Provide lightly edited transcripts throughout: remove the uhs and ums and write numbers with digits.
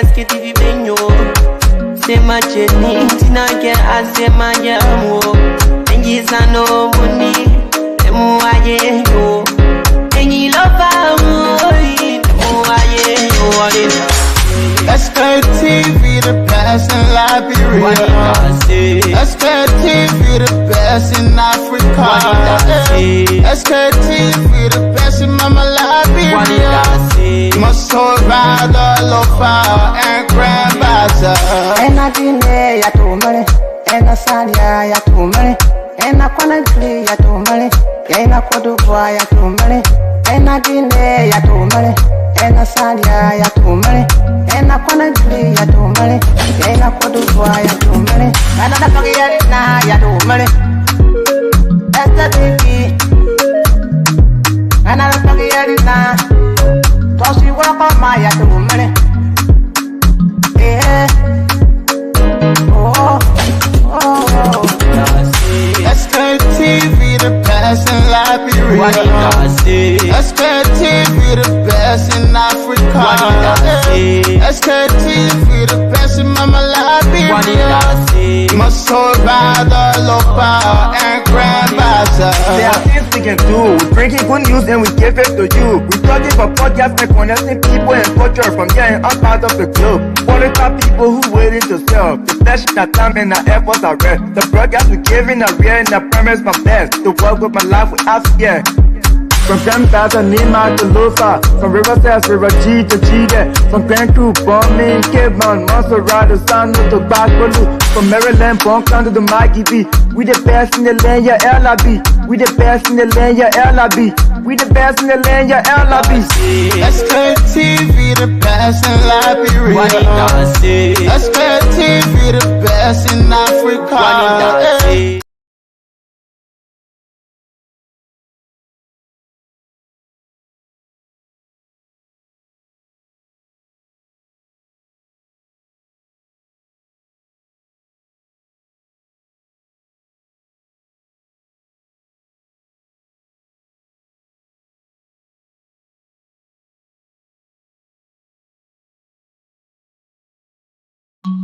Sktv-Lib. C'est ma chérie, tina ke asema jamu. Enji sano muni, emuaye yo. Enji lofa mui, emuaye yo. Sktv, the best in Liberia. Sktv, the best in Africa. Sktv, the best in Mama Liberia. Must hold rather lofa and grandbaza. Ena dine ya tumare, ena salia ya tumare, ena kwanakli ya tumare, ena kodubwa ya tumare, ena dine ya tumare, ena salia ya tumare, ena kwanakli ya tumare, ena kodubwa ya tumare, ena nakagiyari na ya tumare, Sktv, ena nakagiyari na, tosi wako ma ya tumare. Sktv, the best in Liberia. Sktv, the best in Africa. Sktv, the best in Mama Liberia. Must hold rather lofa and grandbaza. There are things we can do. We bring in good news and we give it to you. We talking for podcasts and connecting people and culture from here and up out of the globe. Qualified people who waiting to serve. The flesh, the time, and the efforts are rare. The broadcast we giving are real and the premise my best. To work with my life without fear. From Grandfather Nima to Lufa, from Riverside to Raji to Chide, from Grand Crew, Bombing, Kidman, Montserrat, San to Backwalu, from Maryland, Bonk to the Mikey B. We the best in the land, yeah, LIB. We the best in the land, yeah, LIB. We the best in the land, yeah, LIB. Sktv, the best in Liberia. Sktv, the best in Africa.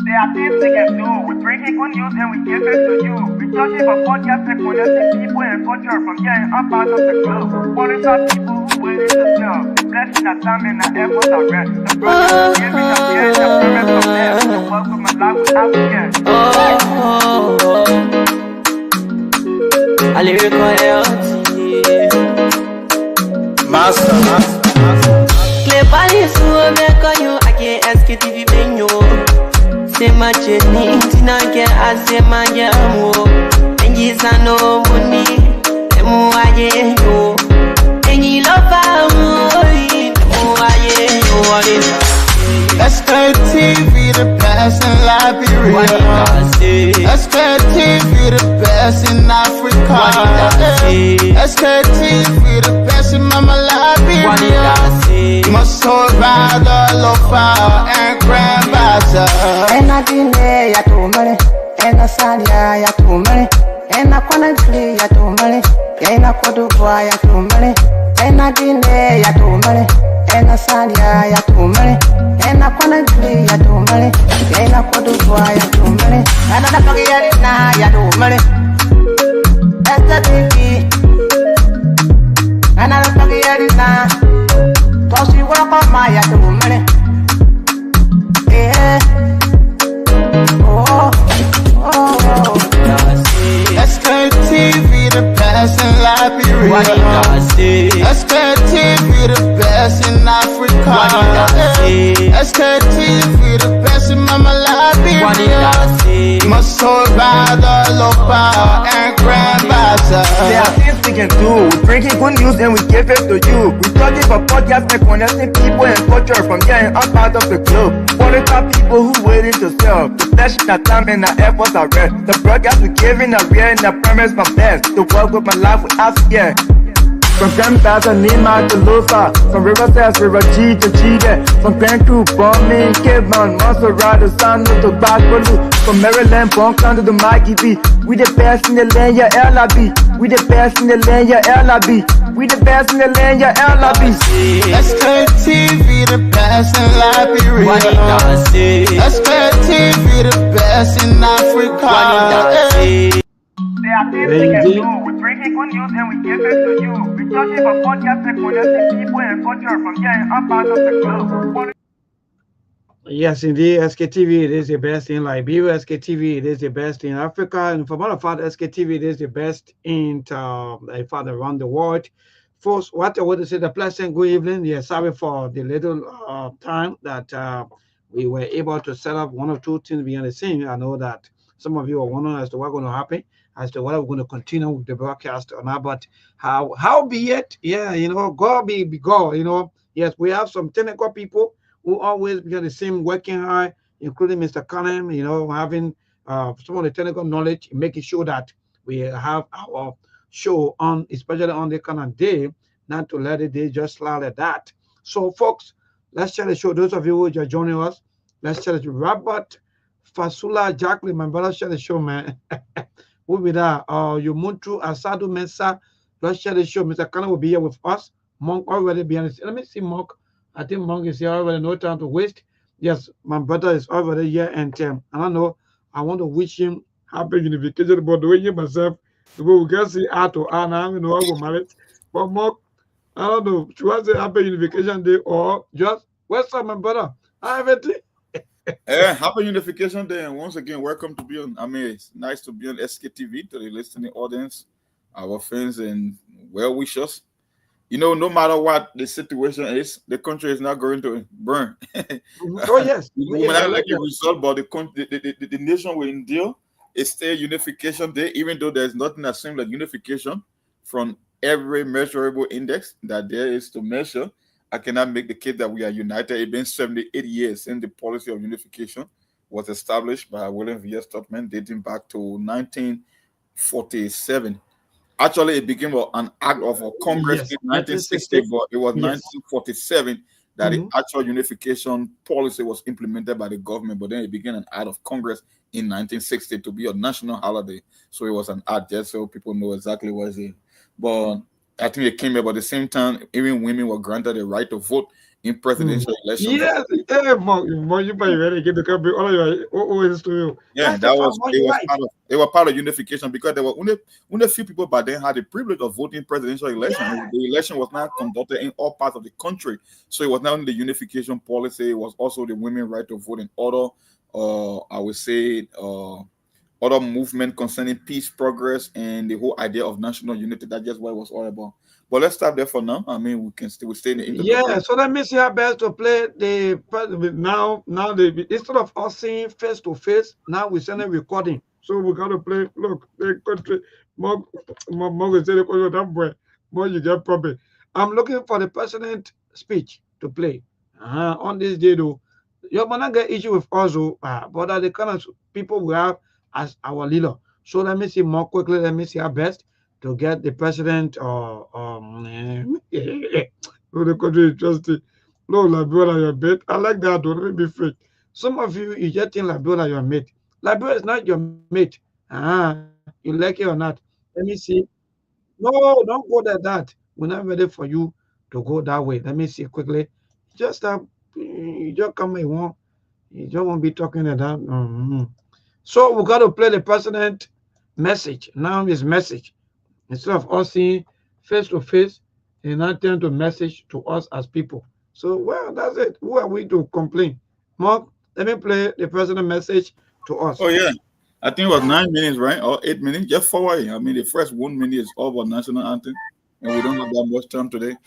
There are things we can do. We bring in good news and we give it to you. We talking for podcasts and connecting people and culture from here and up out of the globe. Qualified people who waiting to serve. The flesh, the time, and the efforts are rare. The brothers giving us here and the premise from there. To work with my life without fear. Sktv-Lib. C'est ma chérie, tina ke asema jamu. Enji sano muni, emuaye yo. Enji lofa mui, emuaye yo. Sktv, the best in Liberia. Sktv, the best in Africa. Sktv, the best in Mama Liberia. Must hold rather lofa and grandbaza. Ena dine ya tumare, ena salia ya tumare, ena kwanakli ya tumare, ena kodubwa ya tumare, ena dine ya tumare, ena salia ya tumare, ena kwanakli ya tumare, ena kodubwa ya tumare, ena nakagiyari na ya tumare. Sktv, ena nakagiyari na, tosi wako ma ya tumare. Sktv, the best in Liberia. Sktv, the best in Africa. Sktv, the best in Mama Liberia. Must hold rather lofa and grandbaza. There are things we can do. We bring in good news and we give it to you. We talking for podcasts and connecting people and culture from here and up out of the globe. Qualified people who waiting to serve. The flesh, the time, and the efforts are rare. The broadcast we giving are real and the premise my best. To work with my life without fear. From Grandpa's and Nima to Lufa, from River Sass, River G to Chide, from Grand Crew, Bombay, Cape Mount, Monserrat, San to Bagbolu, from Maryland, Bonkan to the Mikey B. We the best in the land, yeah, LIB. We the best in the land, yeah, LIB. We the best in the land, yeah, LIB. Sktv, the best in Liberia. Sktv, the best in Africa. They are things we can do. We bring in good news and we give it to you. We touch it for podcast and connecting people and culture from here and up out of the globe. Yes, indeed, SKTV it is the best in Liberia. SKTV it is the best in Africa, and for matter of fact, SKTV it is the best in around the world. Folks, what I want to say, the pleasant good evening. Yeah, sorry for the little time that we were able to set up one or two things behind the scene. I know that some of you are wondering as to what's going to happen, as to whether we're going to continue with the broadcast or not. But how be it? Yeah, God be God. Yes, we have some technical people who always behind the scene working hard, including Mr. Cunningham, having some of the technical knowledge, making sure that we have our show on, especially on the kind of day, not to let the day just slide like that. So, folks, let's share the show. Those of you who are joining us, let's share the show. Robert Fasula Jacqueline, my brother, share the show, man. We'll be there. Yumuntu Asadu Mensa, let's share the show. Mr. Kana will be here with us. Monk already behind the scene. Let me see Monk. I think Monk is here already. No time to waste. Yes, my brother is already here, and I don't know. I want to wish him happy unification, but the way you myself, the way we can see eye to eye now, I will marry. But Monk, I don't know. Should I say happy unification day or just what's up, my brother? I have it. Happy Unification Day, and once again, welcome to be on. It's nice to be on SKTV to the listening audience, our friends and well wishers. No matter what the situation is, the country is not going to burn. Oh yes, we may not like the result, but the nation will endure. It's still Unification Day, even though there's nothing that seems like unification from every measurable index that there is to measure. I cannot make the case that we are united. It's been 78 years since the policy of unification was established by William V. Stockman, dating back to 1947. Actually, it became an act of a Congress in 1960, but it was 1947 that the actual unification policy was implemented by the government. But then it became an act of Congress in 1960 to be a national holiday. So it was an act just so people know exactly what it is. But I think it came about the same time, even women were granted the right to vote in presidential elections. Yes, you might ready get the country all your always to you. Yeah, they were part of unification because there were only a few people by then had the privilege of voting presidential election. Yeah. The election was not conducted in all parts of the country. So it was not only the unification policy, it was also the women's right to vote in other I would say other movement concerning peace, progress, and the whole idea of national unity. That's just what it was all about. But let's stop there for now. We can still stay in the interview. Yeah, so let me see how best to play the now instead of us seeing face to face, now we send a recording. So we gotta play. Look, the country more you get problem. I'm looking for the president speech to play. On this day though. You're gonna get issue with also, but are the kind of people we have as our leader. So let me see more quickly. Let me see our best to get the president or the country is trusty. No, Liberia, your mate. I like that. Don't be fake. Some of you just think Liberia your mate. Liberia is not your mate. You like it or not? Let me see. No, don't go like that. We're not ready for you to go that way. Let me see quickly. Just you just come and want. You just won't be talking like that. So we got to play the president message. Now his message. Instead of us seeing face to face, and not turn to message to us as people. So, well, that's it. Who are we to complain? Mark, let me play the president message to us. Oh, yeah. I think it was 9 minutes, right? Or 8 minutes. Just forward. The first 1 minute is all about national anthem. And we don't have that much time today.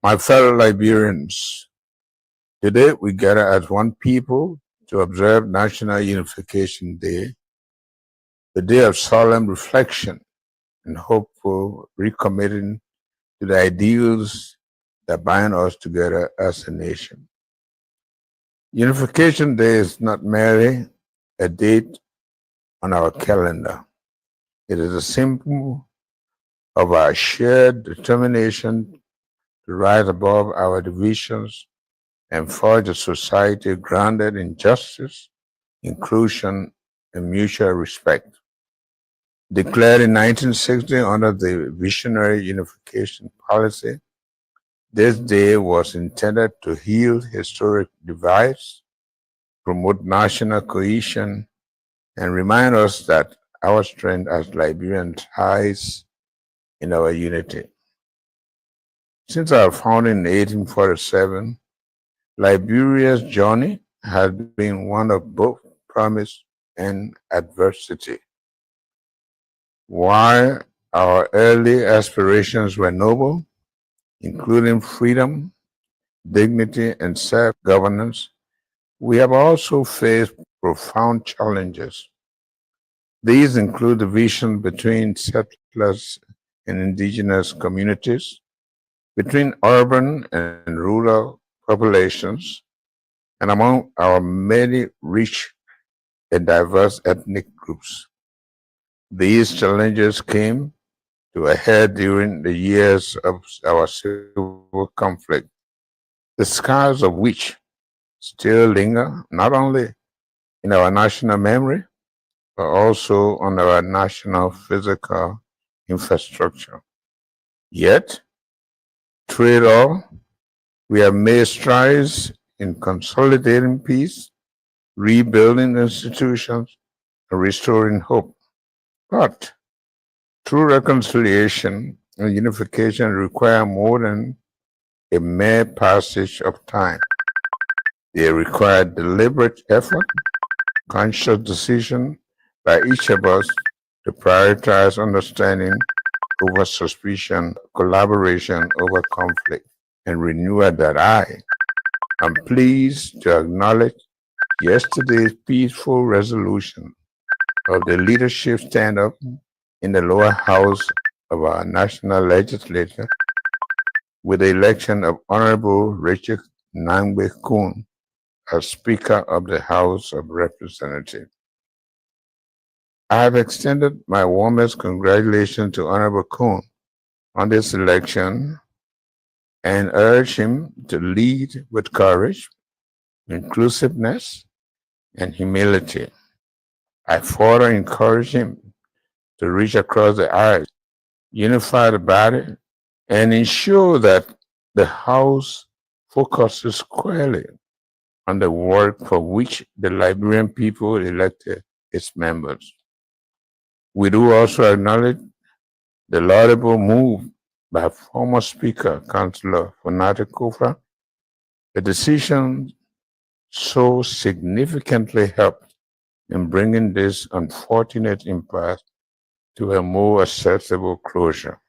My fellow Liberians, today we gather as one people to observe National Unification Day, the day of solemn reflection and hopeful recommitting to the ideals that bind us together as a nation. Unification Day is not merely a date on our calendar. It is a symbol of our shared determination to rise above our divisions and forge a society grounded in justice, inclusion, and mutual respect. Declared in 1960 under the Visionary Unification Policy, this day was intended to heal historic divides, promote national cohesion, and remind us that our strength as Liberians lies in our unity. Since our founding in 1847, Liberia's journey has been one of both promise and adversity. While our early aspirations were noble, including freedom, dignity, and self-governance, we have also faced profound challenges. These include division between settlers and indigenous communities, between urban and rural populations, and among our many rich and diverse ethnic groups. These challenges came to a head during the years of our civil conflict, the scars of which still linger not only in our national memory, but also on our national physical infrastructure. Yet, through it all, we have made strides in consolidating peace, rebuilding institutions, and restoring hope. But true reconciliation and unification require more than a mere passage of time. They require deliberate effort, conscious decision by each of us to prioritize understanding over suspicion, collaboration over conflict, and renewal that I am pleased to acknowledge yesterday's peaceful resolution of the leadership stand-up in the lower house of our national legislature with the election of Honorable Richard Nangbe Kun as Speaker of the House of Representatives. I have extended my warmest congratulations to Honorable Kun on this election and urge him to lead with courage, inclusiveness, and humility. I further encourage him to reach across the aisle, unify the body, and ensure that the House focuses squarely on the work for which the Liberian people elected its members. We do also acknowledge the laudable move by former Speaker, Councillor Funate Kofa. The decision so significantly helped in bringing this unfortunate impasse to a more acceptable closure.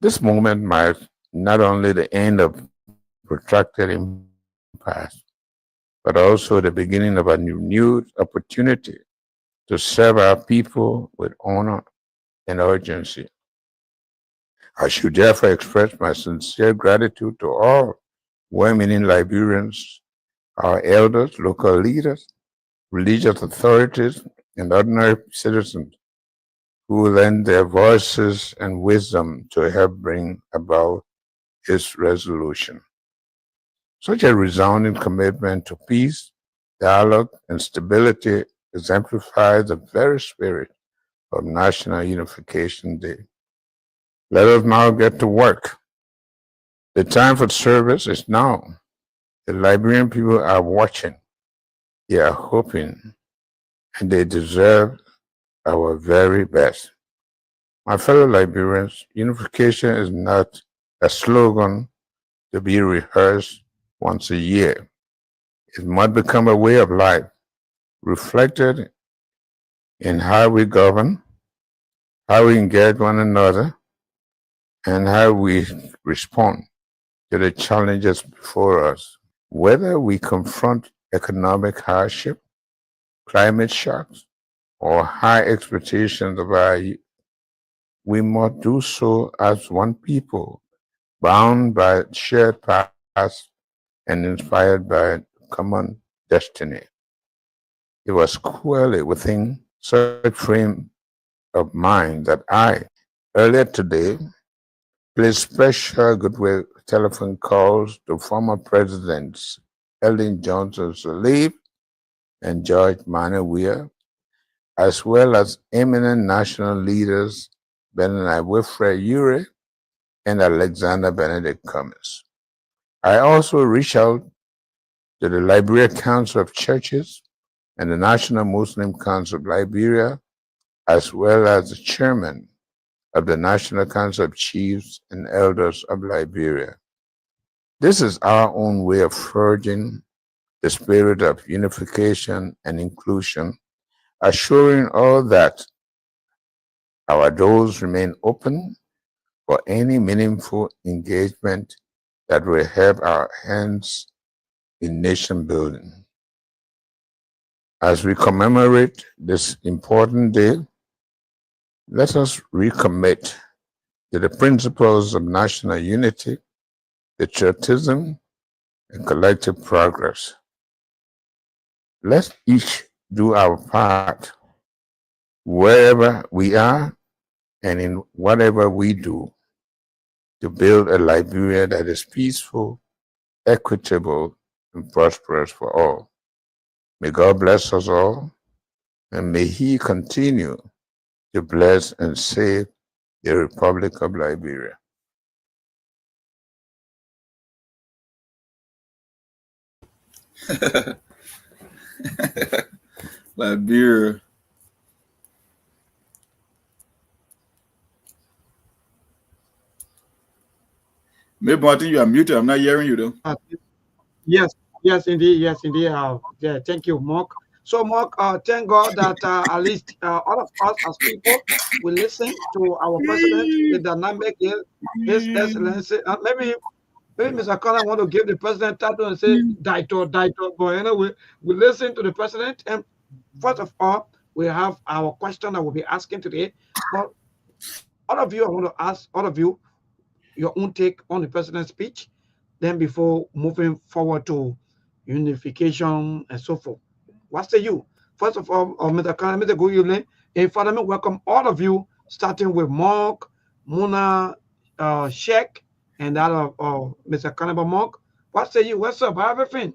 This moment marks not only the end of protracted impasse, but also the beginning of a renewed opportunity to serve our people with honor and urgency. I should therefore express my sincere gratitude to all well-meaning Liberians, our elders, local leaders, religious authorities, and ordinary citizens who lend their voices and wisdom to help bring about this resolution. Such a resounding commitment to peace, dialogue, and stability exemplifies the very spirit of National Unification Day. Let us now get to work. The time for service is now. The Liberian people are watching, they are hoping, and they deserve our very best. My fellow Liberians, unification is not a slogan to be rehearsed once a year. It must become a way of life, reflected in how we govern, how we engage one another, and how we respond to the challenges before us. Whether we confront economic hardship, climate shocks, or high expectations of our youth, we must do so as one people, bound by shared past and inspired by common destiny. It was squarely within such frame of mind that I, earlier today, placed special goodwill telephone calls to former presidents Ellen Johnson Sirleaf and George Manuel Weah, as well as eminent national leaders Benedict Wilfred Ure and Alexander Benedict Cummins. I also reached out to the Liberia Council of Churches and the National Muslim Council of Liberia, as well as the chairman of the National Council of Chiefs and Elders of Liberia. This is our own way of forging the spirit of unification and inclusion, assuring all that our doors remain open for any meaningful engagement that will help our hands in nation building. As we commemorate this important day, let us recommit to the principles of national unity, patriotism, and collective progress. Let's each do our part wherever we are and in whatever we do to build a Liberia that is peaceful, equitable, and prosperous for all. May God bless us all, and may He continue to bless and save the Republic of Liberia. Liberia. Maybe I think you are muted. I'm not hearing you though. Yes, yes, indeed, yes, indeed. Yeah, thank you, Mark. So, Mark, thank God that at least all of us as people will listen to our president, the dynamic, His Excellency. Maybe Mr. Collins want to give the president title and say Daito, but anyway, we listen to the president. And first of all, we have our question that we'll be asking today. But all of you, I want to ask all of you your own take on the president's speech. Then before moving forward to unification and so forth. What say you? First of all, Mr. Collins, Mr. Good evening. And Father, me welcome all of you, starting with Mark, Muna, Sheikh, and that of Mr. Cannibal Monk. What say you? What's up? How everything?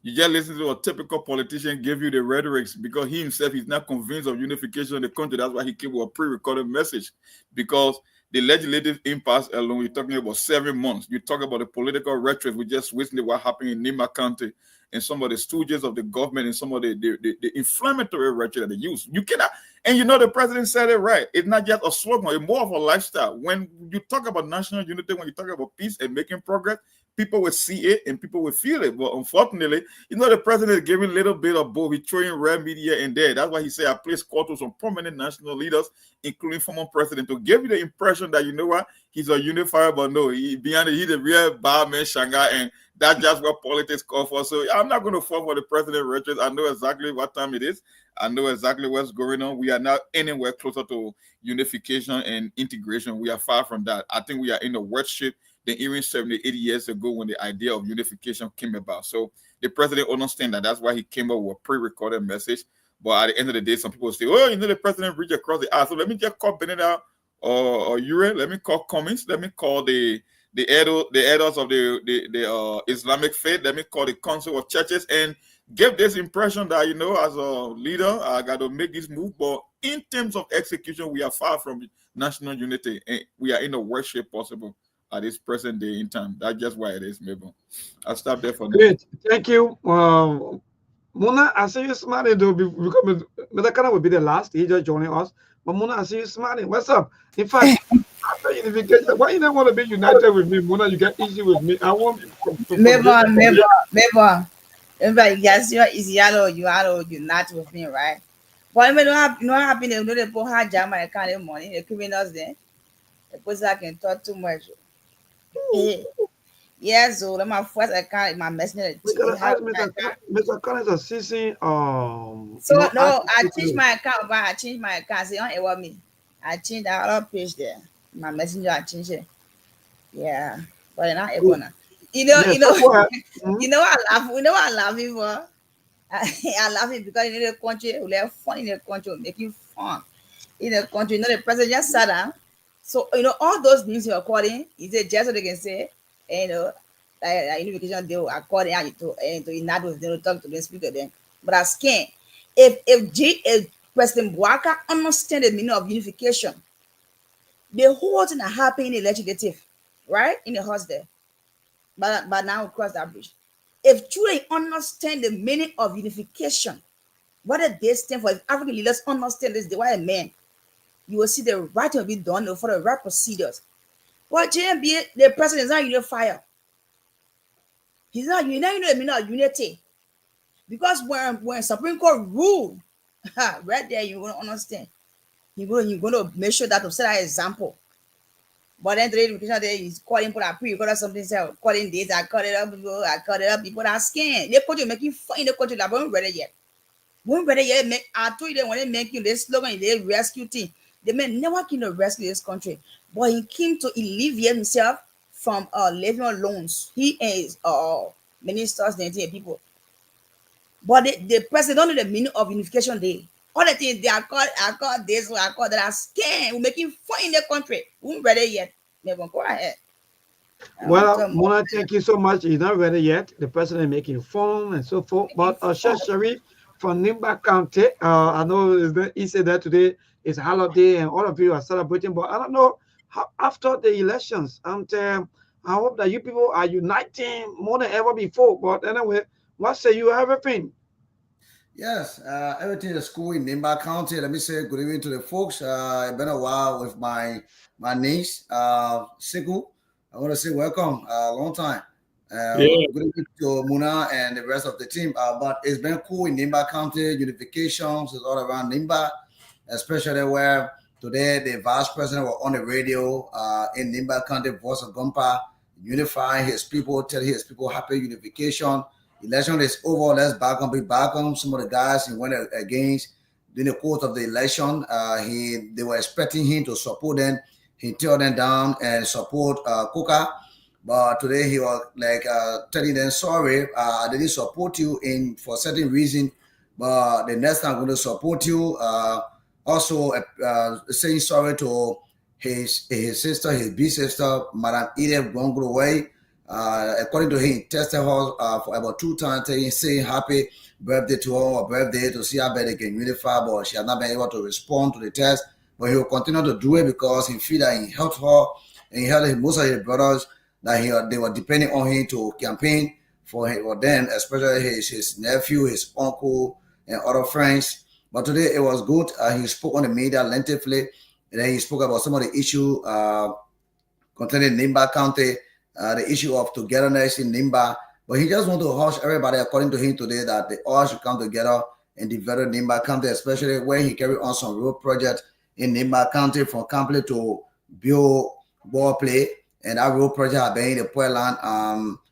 You just listen to a typical politician give you the rhetorics because he himself is not convinced of unification in the country. That's why he came with a pre-recorded message. Because the legislative impasse alone, you're talking about 7 months. You talk about the political rhetoric. We just recently what happened in Nima County and some of the stooges of the government and some of the inflammatory rhetoric that they use. You cannot, and you know the president said it right. It's not just a slogan, it's more of a lifestyle. When you talk about national unity, when you talk about peace and making progress, people will see it and people will feel it. But unfortunately, you know, the president is giving a little bit of both. He's throwing red media in there. That's why he said, I placed call to some prominent national leaders, including former president, to give you the impression that, you know what, he's a unifier, but no, he's the real bad man, Shanghai, and that's just what politics call for. So I'm not going to fall for the president rhetoric. I know exactly what time it is. I know exactly what's going on. We are not anywhere closer to unification and integration. We are far from that. I think we are in a worse shape than even 70, 80 years ago when the idea of unification came about. So the president understands that. That's why he came up with a pre-recorded message. But at the end of the day, some people say, oh, you know, the president reached across the aisle. So let me just call Benedict or Ure. Let me call Cummins. Let me call the elders of the Islamic faith. Let me call the Council of Churches and give this impression that, you know, as a leader, I got to make this move. But in terms of execution, we are far from national unity. And we are in the worst shape possible at this present day in time. That's just why it is, maybe. I'll stop there for now. Great. Thank you. Muna, I see you smiling though, because Mr. Kana will be the last. He just joining us. But Muna, I see you smiling. What's up? In fact, after unification, why you don't want to be united with me, Muna? You get easy with me. I want to Never. Yes, you are unite with me, right? But I don't happen to know the poor jam I can't money, the criminals there. The person can talk too much. Yeah, so my first account, my messenger. We're gonna ask Mr. Collins assisting So ask no, I changed people. my account, but I changed my account. See, don't ever me. I changed that other page there. My messenger, I changed it. Yeah, but not ever Good. now. You know, Yes, so go ahead. you know what I laugh. You know what I laughing for? I laugh it because in the country, we have fun in the country, we making fun in the country. You know, the president just sat down. So all those names you're calling, is it just so they can say, like unification they will accord and to not with them, talk to them, speak to them. But as can if President Buaka understand the meaning of unification, the whole thing that happened in the legislative, right? In the house there. But now we cross that bridge. If truly understand the meaning of unification, what a they stand for, if African leaders understand this, they were a man, you will see the right will be done for the right procedures. But JMB, the president is not unified. He's not united, the meaning of unity. Because when Supreme Court rule, right there, you're going to understand. You're going to make sure that to set an example. But then today, education day is calling for that pre, you got something say, calling this, I cut it up, people that scan. They could making fun in the country that weren't ready yet. Weren't ready yet. I told you they want to make you this slogan, they rescue team. The man never came to rescue this country, but he came to alleviate himself from living on loans. He is ministers, and people. But the president don't know the meaning of unification day. All the things they are called this, I call that are scam. We're making fun in the country. We're ready yet. Never go ahead. Well, Mona, thank you so much. He's not ready yet. The president making fun and so forth. But Chef Sharif from Nimba County, I know he said that today is a holiday and all of you are celebrating. But I don't know how after the elections. And I hope that you people are uniting more than ever before. But anyway, what say you everything? Yes, everything is cool in Nimba County. Let me say good evening to the folks. It's been a while with my niece, Siku. I want to say welcome, long time. Good evening to Muna and the rest of the team. But it's been cool in Nimba County. Unifications is all around Nimba, especially where today the vice president was on the radio in Nimba County, Voice of Gompa, unifying his people, telling his people happy unification. Election is over. Let's back on some of the guys he went against during the course of the election. They were expecting him to support them. He turned them down and support Kuka. But today he was like telling them, sorry, I didn't support you for certain reason. But the next time I'm going to support you. Also saying sorry to his sister, his big sister, Madam Edith Gongruway. According to him, he tested her for about 2 times, saying happy birthday to her or birthday to see how better they can unify, but she has not been able to respond to the test. But he will continue to do it because he feels that he helped her and he helped most of his brothers that they were depending on him to campaign for them, especially his nephew, his uncle, and other friends. But today it was good. He spoke on the media lengthily, and then he spoke about some of the issue concerning Nimba County. The issue of togetherness in Nimba, but he just want to hush everybody, according to him today, that they all should come together and develop Nimba County, especially when he carried on some road project in Nimba County from Campley to build ball play, and that road project had been in the poor land.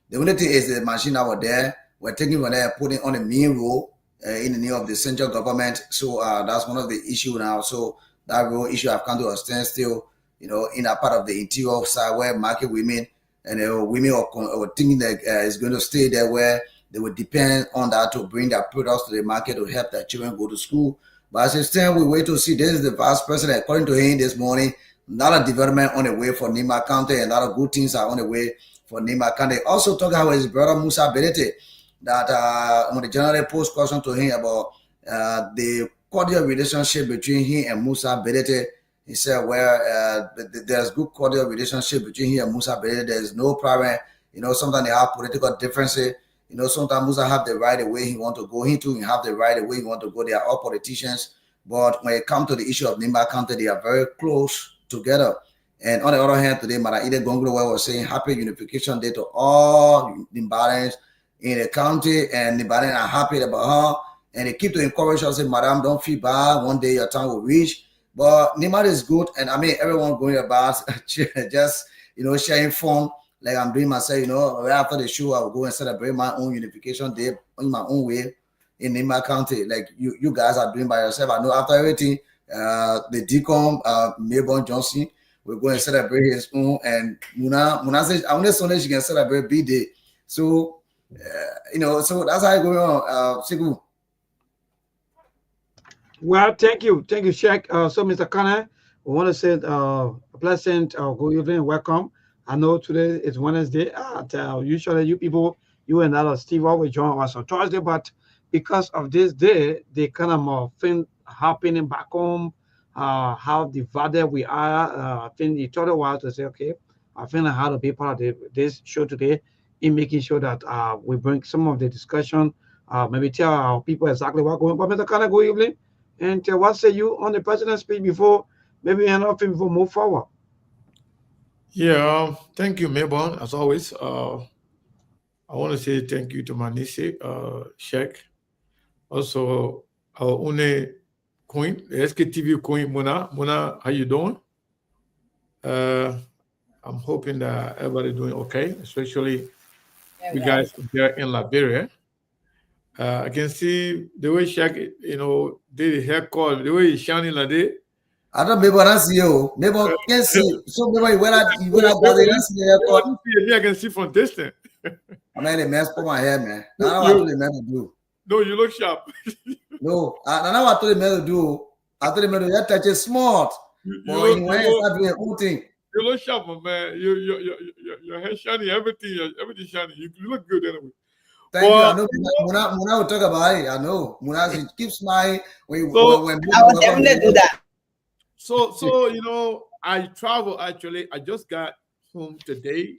The only thing is the machine that were there, we're taking from there, putting on the main road in the name of the central government. So that's one of the issue now. So that road issue have come to a standstill, in that part of the interior side where market women. And women were thinking that it's going to stay there where they would depend on that to bring their products to the market to help their children go to school. But as it stands, we wait to see. This is the vice president. According to him this morning, a lot of development on the way for Nimba County and a lot of good things are on the way for Nimba County. Also talking about his brother Musa Berete, that when the general posed question to him about the cordial relationship between him and Musa Berete, he said, well, there's good cordial relationship between him and Musa Berete. There's no problem. Sometimes they have political differences. Sometimes Musa have the right the way he want to go. He too have the right the way he want to go. They are all politicians. But when it comes to the issue of Nimba County, they are very close together. And on the other hand, today, Madam Ide Gongro was saying happy unification day to all Nimbarians in the county. And Nimbarians are happy about her. And they keep to encourage us, say, Madam, don't feel bad. One day your time will reach. But Nimba is good, and I mean everyone going about just sharing fun like I'm doing myself, you know, right after the show, I will go and celebrate my own unification day in my own way in Nimba County. Like you guys are doing by yourself. I know after everything, the deacon, Mayborn Johnson, we're going to celebrate his own. And Muna says, I want to say she can celebrate B-Day. So, you know, so that's how it going on, Siku. Well, thank you, Sheikh. So, Mr. Connor, we want to say a pleasant good evening, welcome. I know today is Wednesday. Usually, you people, you and other Steve always join us on Thursday, but because of this day, they kind of thing happening back home, how divided we are. I think it took a while to say, okay, I think I had to be part of this show today in making sure that we bring some of the discussion, maybe tell our people exactly what's going on. But Mr. Connor, good evening. And what say you on the president's speech before maybe enough before move forward? Yeah, thank you, Mayborn, as always. I want to say thank you to Manisi, Sheikh. Also, our own queen, the SKTV queen, Muna. Muna, how you doing? I'm hoping that everybody doing okay, especially you guys there in Liberia. I can see the way Sheikh, you know, did the hair call, the way he's shining like that. I don't maybe I see you. Maybe I can see. So maybe when I see the haircut. I can see from distance. I made a mess for my hair, man. Now what I told the man to do. No, you look sharp. No, now what I told the man to do. I told the man to that touch is smart. But when you start doing a cool thing. You look sharp, man. Your hair shiny, everything shiny. You look good anyway. Thank you. I know Muna will talk about it. I know. Muna keeps smiling when I will definitely do that. So you know, I travel actually. I just got home today.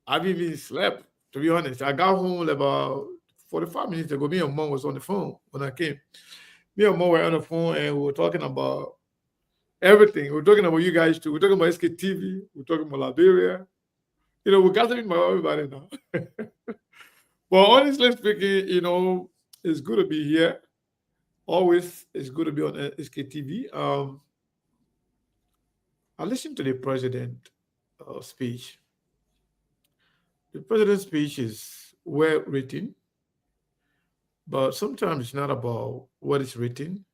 I've even slept, to be honest. I got home about 45 minutes ago. Me and Mom was on the phone when I came. Me and Mom were on the phone and we were talking about everything. We're talking about you guys too. We're talking about Sktv. We're talking about Liberia. You know, we're gathering about everybody now. But honestly speaking, you know, it's good to be here. Always, it's good to be on Sktv. I listened to the president speech. The president's speech is well written, but sometimes it's not about what is written.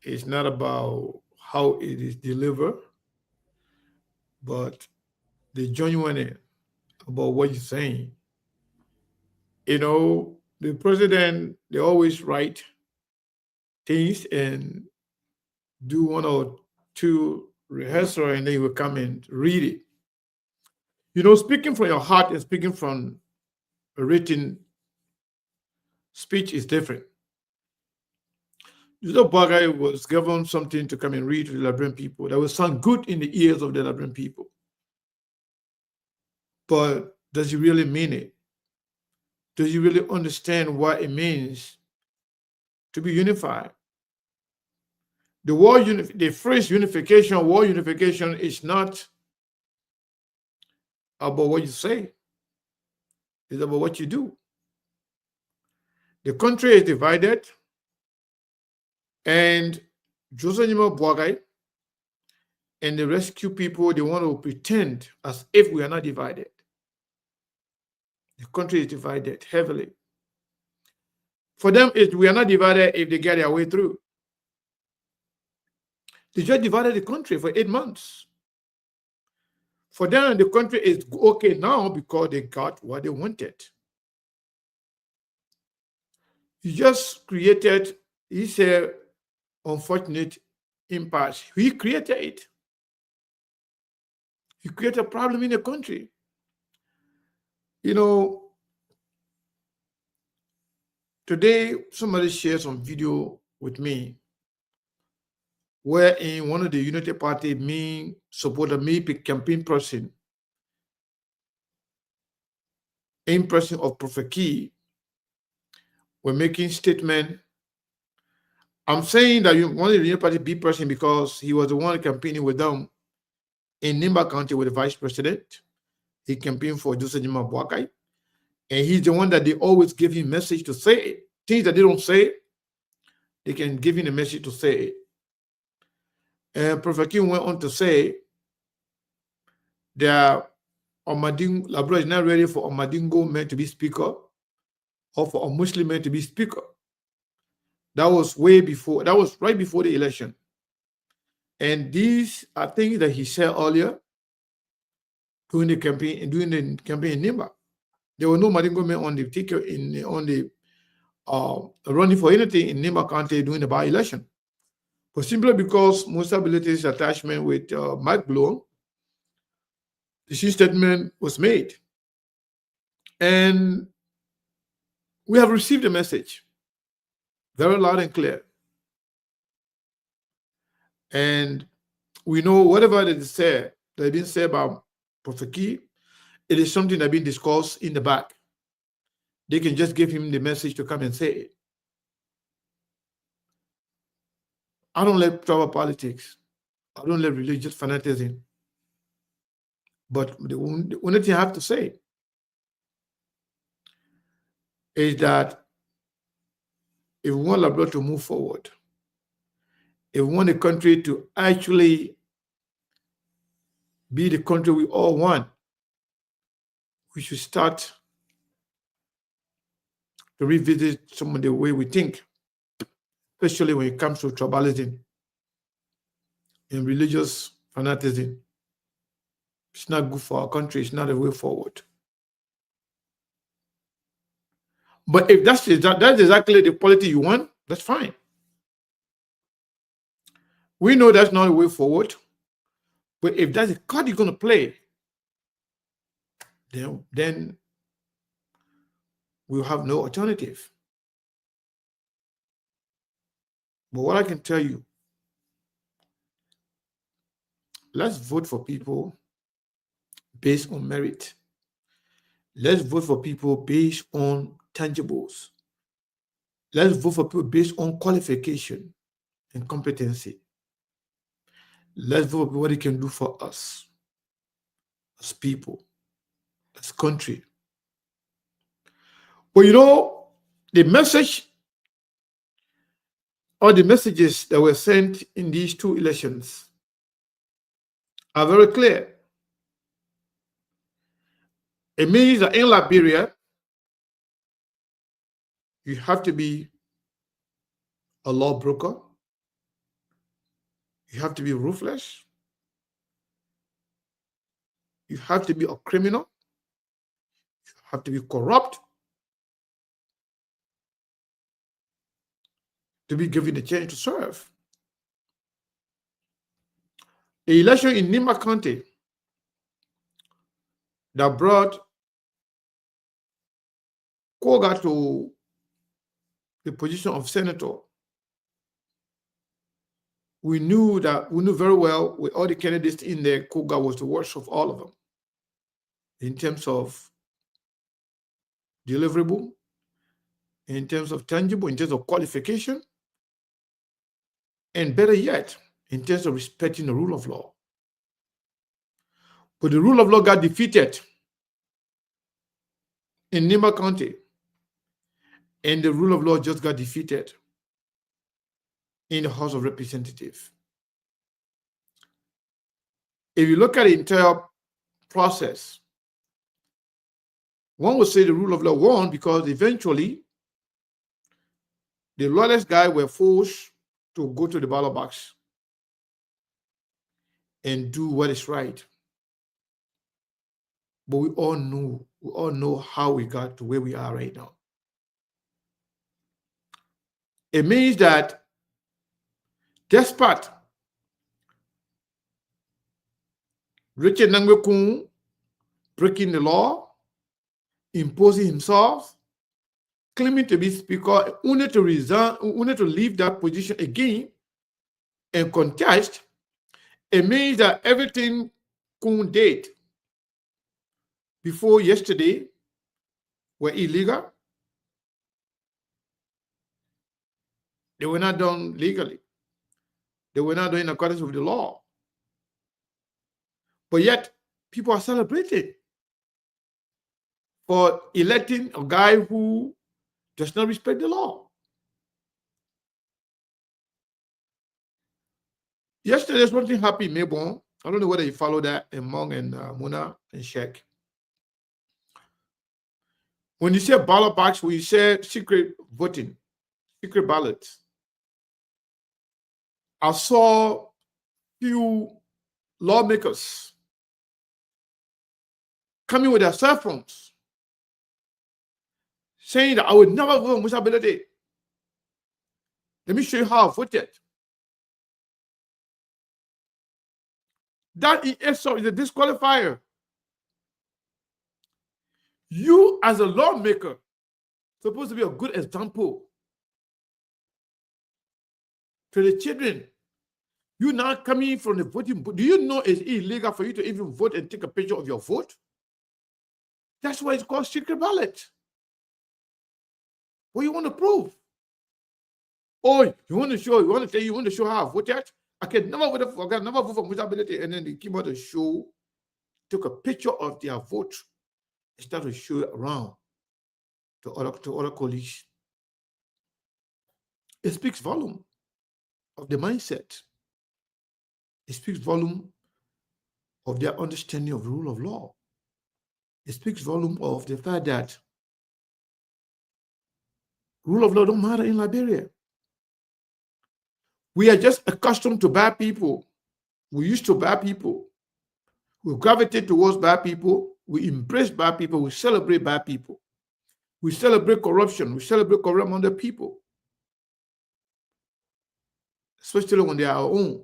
It's not about how it is delivered, but the genuine about what you're saying. You know, the president, they always write things and do one or two rehearsal and then you will come and read it. You know, speaking from your heart and speaking from a written speech is different. The little guy was given something to come and read to the Liberian people that will sound good in the ears of the Liberian people. But does he really mean it? Does he really understand what it means to be unified? The phrase unification, war unification is not about what you say. It's about what you do. The country is divided, and Joseph Boagai and the rescue people, they want to pretend as if we are not divided. The country is divided heavily. For them, we are not divided if they get their way through. They just divided the country for 8 months. For them, the country is okay now because they got what they wanted. He just created, it's an unfortunate impasse. He created it. He created a problem in the country. You know, today somebody shared some video with me where in one of the Unity Party, me campaign person, in person of Prophet Key, were making statement. I'm saying that you wanted the Unity Party be person because he was the one campaigning with them in Nimba County with the vice president. He campaigned for Joseph Jima Boakai. And he's the one that they always give him message to say it. Things that they don't say, they can give him a message to say it. And Prophet King went on to say that Labro is not ready for a Madingo man to be speaker or for a Muslim man to be speaker. That was way before, that was right before the election. And these are things that he said earlier during the campaign in Nimba. There were no Madingo men on the ticket running for anything in Nimba County during the by-election. But simply because Musa Biliti's attachment with Mike Bloom, the statement was made. And we have received a message very loud and clear. And we know whatever that is said, that has been said about Prophet Key, it is something that has been discussed in the back. They can just give him the message to come and say it. I don't like tribal politics. I don't like religious fanaticism. But the only thing I have to say is that if we want Labrador to move forward, if we want the country to actually be the country we all want, we should start to revisit some of the way we think, especially when it comes to tribalism and religious fanaticism. It's not good for our country. It's not a way forward. But if that's exactly the polity you want, that's fine. We know that's not a way forward. But if that's the card you're going to play, then we'll have no alternative. But what I can tell you, let's vote for people based on merit. Let's vote for people based on tangibles. Let's vote for people based on qualification and competency. Let's vote for what it can do for us as people, as country. But you know, the message or the messages that were sent in these two elections are very clear. It means that in Liberia, you have to be a lawbreaker. You have to be ruthless. You have to be a criminal. You have to be corrupt to be given a chance to serve. The election in Nimba County that brought Koga to the position of senator, we knew very well with all the candidates in there, Koga was the worst of all of them in terms of deliverable, in terms of tangible, in terms of qualification, and better yet, in terms of respecting the rule of law. But the rule of law got defeated in Nimba County, and the rule of law just got defeated in the House of Representatives. If you look at the entire process, one would say the rule of law won because eventually the lawless guy were forced to go to the ballot box and do what is right. But we all know how we got to where we are right now. It means that despite Richard Nangwekun breaking the law, imposing himself, claiming to be speaker, only to resign, only to leave that position again and contest, it means that everything Kun did before yesterday were illegal. They were not done legally. They were not done in accordance with the law. But yet, people are celebrating for electing a guy who does not respect the law. Yesterday, something happened in Melbourne. I don't know whether you follow that among and Muna and Sheikh. When you say ballot box, when you say secret voting, secret ballots, I saw few lawmakers coming with their cell phones saying that I would never vote Musa Belede. Let me show you how I voted. That in itself is a disqualifier. You, as a lawmaker, supposed to be a good example to the children. You now coming from the voting booth. Do you know it's illegal for you to even vote and take a picture of your vote? That's why it's called secret ballot. What do you want to prove? Oh, you want to show how I voted? I can never vote for Musa Belede, and then they came out to show, took a picture of their vote, and started to show it around to other colleagues. It speaks volume of the mindset. It speaks volume of their understanding of the rule of law. It speaks volume of the fact that rule of law don't matter in Liberia. We are just accustomed to bad people. We used to bad people. We gravitate towards bad people. We embrace bad people. We celebrate bad people. We celebrate corruption. We celebrate corruption among the people, especially when they are our own.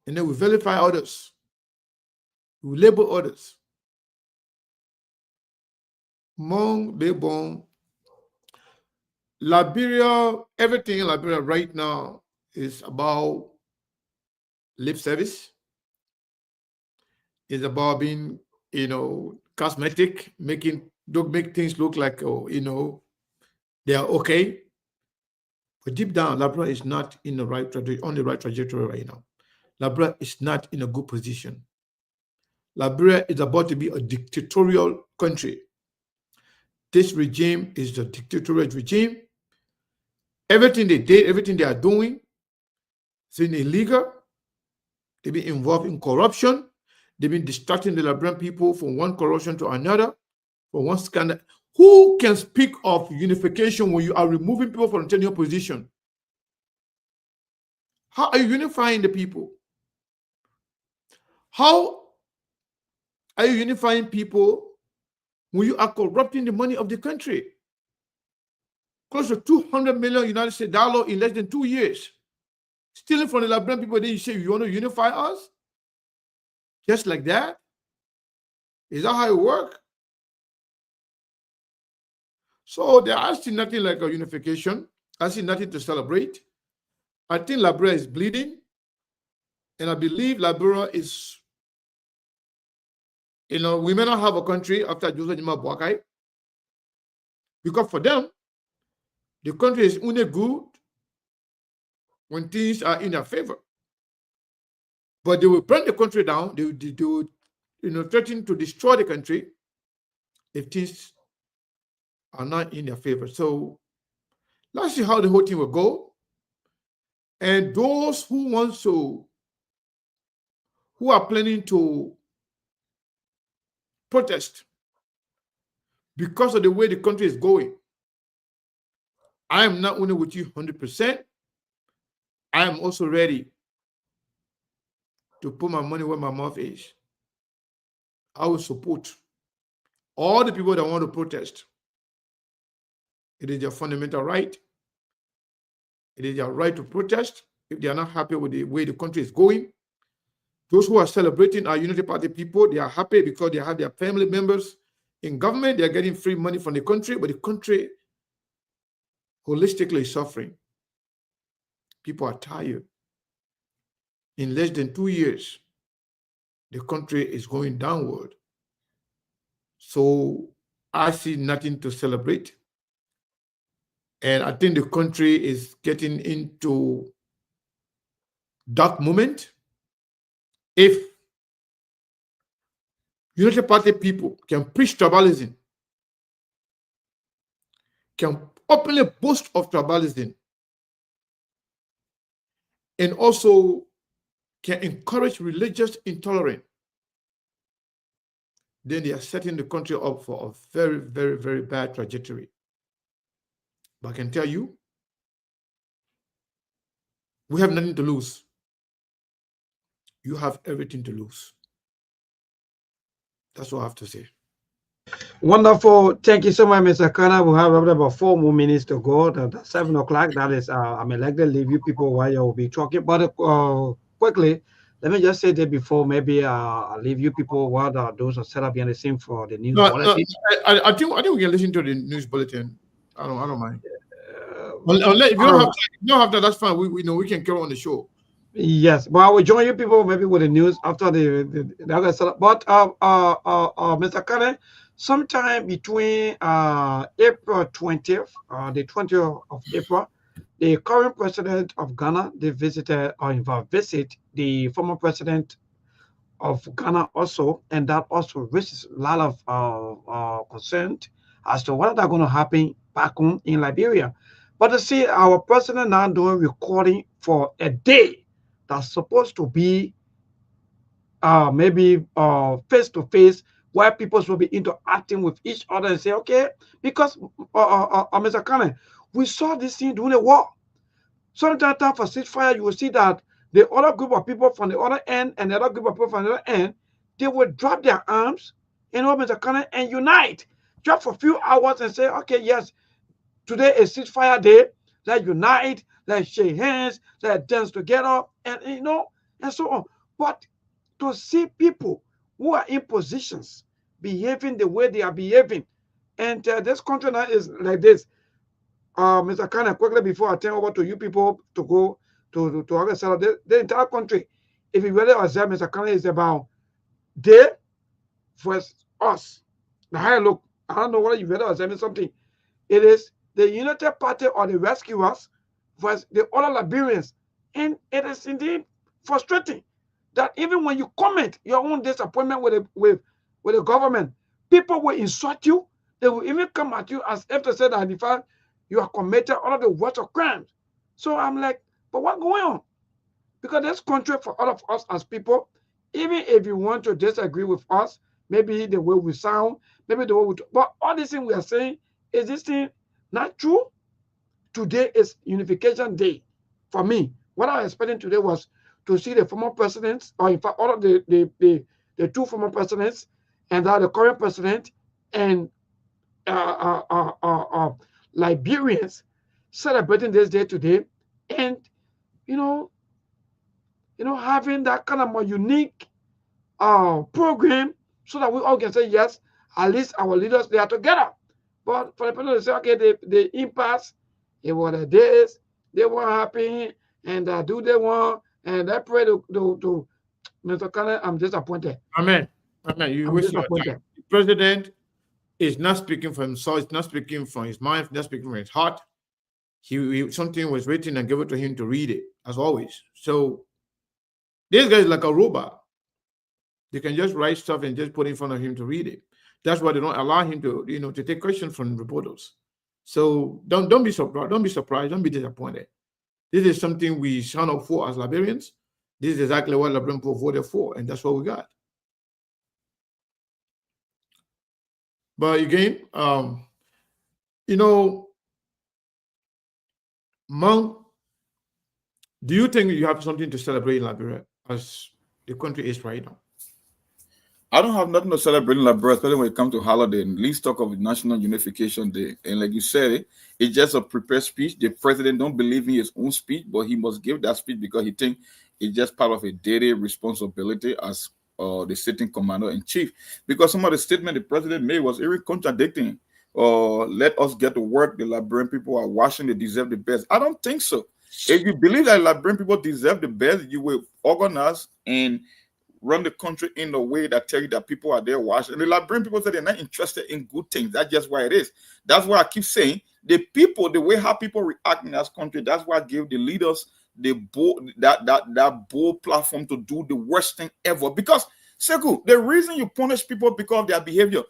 And then we vilify others. We label others. Among the born, Liberia, everything in Liberia right now is about lip service. It's about being, cosmetic, don't make things look like, they are okay. But deep down, Liberia is not on the right trajectory right now. Liberia is not in a good position. Liberia is about to be a dictatorial country. This regime is the dictatorial regime. Everything they did, everything they are doing, is illegal. They've been involved in corruption. They've been distracting the Liberian people from one corruption to another, from one scandal. Who can speak of unification when you are removing people from tenure position? How are you unifying the people? How are you unifying people when you are corrupting the money of the country? Close to $200 million United States dollars in less than 2 years. Stealing from the Liberian people, then you say you want to unify us? Just like that? Is that how it works? So there are still nothing like a unification. I see nothing to celebrate. I think Liberia is bleeding. And I believe Liberia is, we may not have a country after Joseph Jima Boakai. Because for them, the country is only good when things are in their favor. But they will burn the country down. They will threaten to destroy the country if things are not in their favor. So let's see how the whole thing will go. And those who are planning to protest because of the way the country is going, I am not only with you 100%, I am also ready to put my money where my mouth is. I will support all the people that want to protest. It is their fundamental right. It is their right to protest if they are not happy with the way the country is going. Those who are celebrating our Unity Party people, they are happy because they have their family members in government. They are getting free money from the country, but the country holistically is suffering. People are tired. In less than 2 years, the country is going downward. So I see nothing to celebrate. And I think the country is getting into dark moment. If United Party people can preach tribalism, can openly boast of tribalism, and also can encourage religious intolerance, then they are setting the country up for a very, very, very bad trajectory. But I can tell you, we have nothing to lose. You have everything to lose. That's what I have to say. Wonderful. Thank you so much, Mr. Kana. We have about 4 more minutes to go. That's 7 o'clock. That is, I'm elected. Leave you people while you'll be talking. But quickly, let me just say that before maybe I'll leave you people while those are set up behind the scene for the news bulletin. I think we can listen to the news bulletin. I don't mind. If you don't have that, that's fine. We know we can carry on the show. Yes, but I will join you people maybe with the news after the other setup. But Mr. Kane, sometime between April 20th, the 20th of April, the current president of Ghana, they visited or visit the former president of Ghana also, and that also raises a lot of concern as to what are going to happen back home in Liberia. But to see our president now doing recording for a day that's supposed to be maybe face to face, where people will be interacting with each other and say, okay, because Mr. Kane, we saw this thing during the war. Sometimes for ceasefire, you will see that the other group of people from the other end and the other group of people from the other end, they will drop their arms, Mr. Kane, and unite, just for a few hours and say, okay, yes, today is ceasefire day. Let's unite, let's shake hands, let's dance together, and and so on. But to see people who are in positions behaving the way they are behaving, and this country now is like this. Mr. Kane, quickly before I turn over to you people to go to other side of the entire country, if you really observe, Mr. Kane, is about they versus us. The higher look, I don't know whether you really observe something. It is the United Party or the rescuers versus the other Liberians. And it is indeed frustrating that even when you comment your own disappointment with the government, people will insult you. They will even come at you as if to say that in fact you are committed all of the worst of crimes. So I'm like, but what's going on? Because this country for all of us as people, even if you want to disagree with us, maybe the way we sound, maybe the way we talk, but all these things we are saying, is this thing not true? Today is Unification Day. For me, what I was expecting today was to see the former presidents, or in fact, all of the 2 former presidents, and the current president, and Liberians celebrating this day today, and having that kind of more unique program, so that we all can say yes, at least our leaders, they are together. But for the people to say, okay, the impasse, it was the days, they were happy, and do they want, and I pray to Mr. Kane, I'm disappointed. Amen. You wish the president is not speaking for himself, he's not speaking from his mind, not speaking from his heart. He something was written and give it to him to read it, as always. So this guy is like a robot. They can just write stuff and just put in front of him to read it. That's why they don't allow him to, to take questions from reporters. So don't be surprised. Don't be surprised. Don't be disappointed. This is something we sign up for as Liberians. This is exactly what Liberian people voted for, and that's what we got. But again, Mount, do you think you have something to celebrate in Liberia as the country is right now? I don't have nothing to celebrate in Liberia, especially when it comes to holiday. And let's talk of National Unification Day. And like you said, it's just a prepared speech. The president don't believe in his own speech, but he must give that speech because he thinks it's just part of a daily responsibility as the sitting commander-in-chief. Because some of the statement the president made was even contradicting. Let us get to work. The Liberian people are watching. They deserve the best. I don't think so. If you believe that Liberian people deserve the best, you will organize and run the country in a way that tell you that people are there watching. And the Liberian people say they're not interested in good things. That's just why it is. That's why I keep saying the people, the way how people react in this country, that's why I give the leaders the bold, that bold platform to do the worst thing ever. Because, Sekou, the reason you punish people because of their behavior,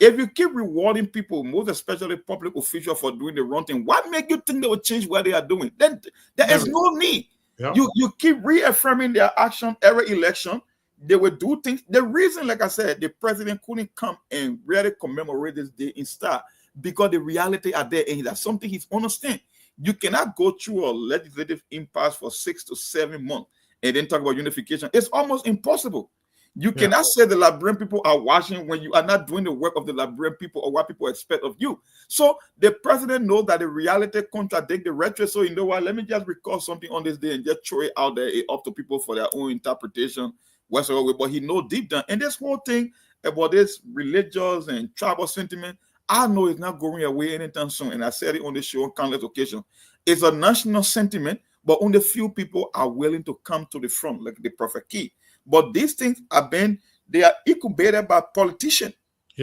if you keep rewarding people, most especially public officials, for doing the wrong thing, what make you think they will change what they are doing? Then there is no need. Yeah. You keep reaffirming their action every election. they will do things. The reason, like I said, the president couldn't come and really commemorate this day in style because the reality are there, and that's something he's understand. You cannot go through a legislative impasse for 6 to 7 months and then talk about unification. It's almost impossible. You cannot say the Liberian people are watching when you are not doing the work of the Liberian people or what people expect of you. So the president knows that the reality contradicts the rhetoric. So you know what? Let me just record something on this day and just throw it out there, up to people for their own interpretation, whatsoever. But he knows deep down. And this whole thing about this religious and tribal sentiment, I know it's not going away anytime soon. And I said it on the show on countless occasions. It's a national sentiment, but only few people are willing to come to the front, like the Prophet Key. But these things they are incubated by politicians,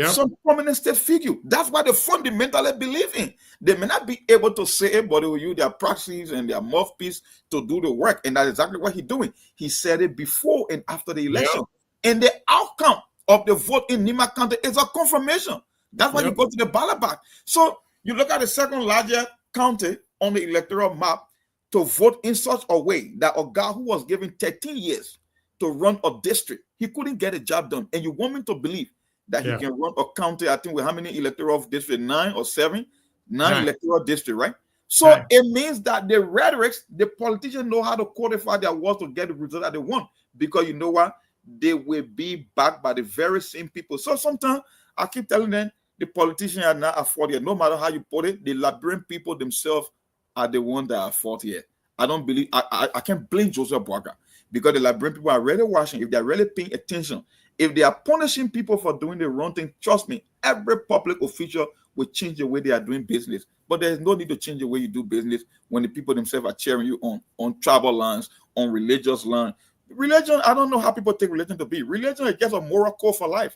some prominent state figure. That's what they fundamentally believe in. They may not be able to say it, but they will use their proxies and their mouthpiece to do the work. And that's exactly what he's doing. He said it before and after the election. And the outcome of the vote in Nima County is a confirmation. That's why you go to the ballot box. So you look at the second largest county on the electoral map to vote in such a way that a guy who was given 13 years to run a district, he couldn't get a job done. And you want me to believe that he can run a county, I think, with how many electoral districts? 9 or 7? 9 electoral districts, right? So it means that the rhetorics, the politicians know how to codify their words to get the result that they want. Because you know what? They will be backed by the very same people. So sometimes I keep telling them the politicians are not at fault here. No matter how you put it, the Liberian people themselves are the ones that are at fault here. I don't believe, I can't blame Joseph Boaga. Because the Liberian people are really watching, if they're really paying attention, if they are punishing people for doing the wrong thing, trust me, every public official will change the way they are doing business. But there's no need to change the way you do business when the people themselves are cheering you on tribal lines, on religious lines. Religion, I don't know how people take religion to be. Religion is just a moral code for life.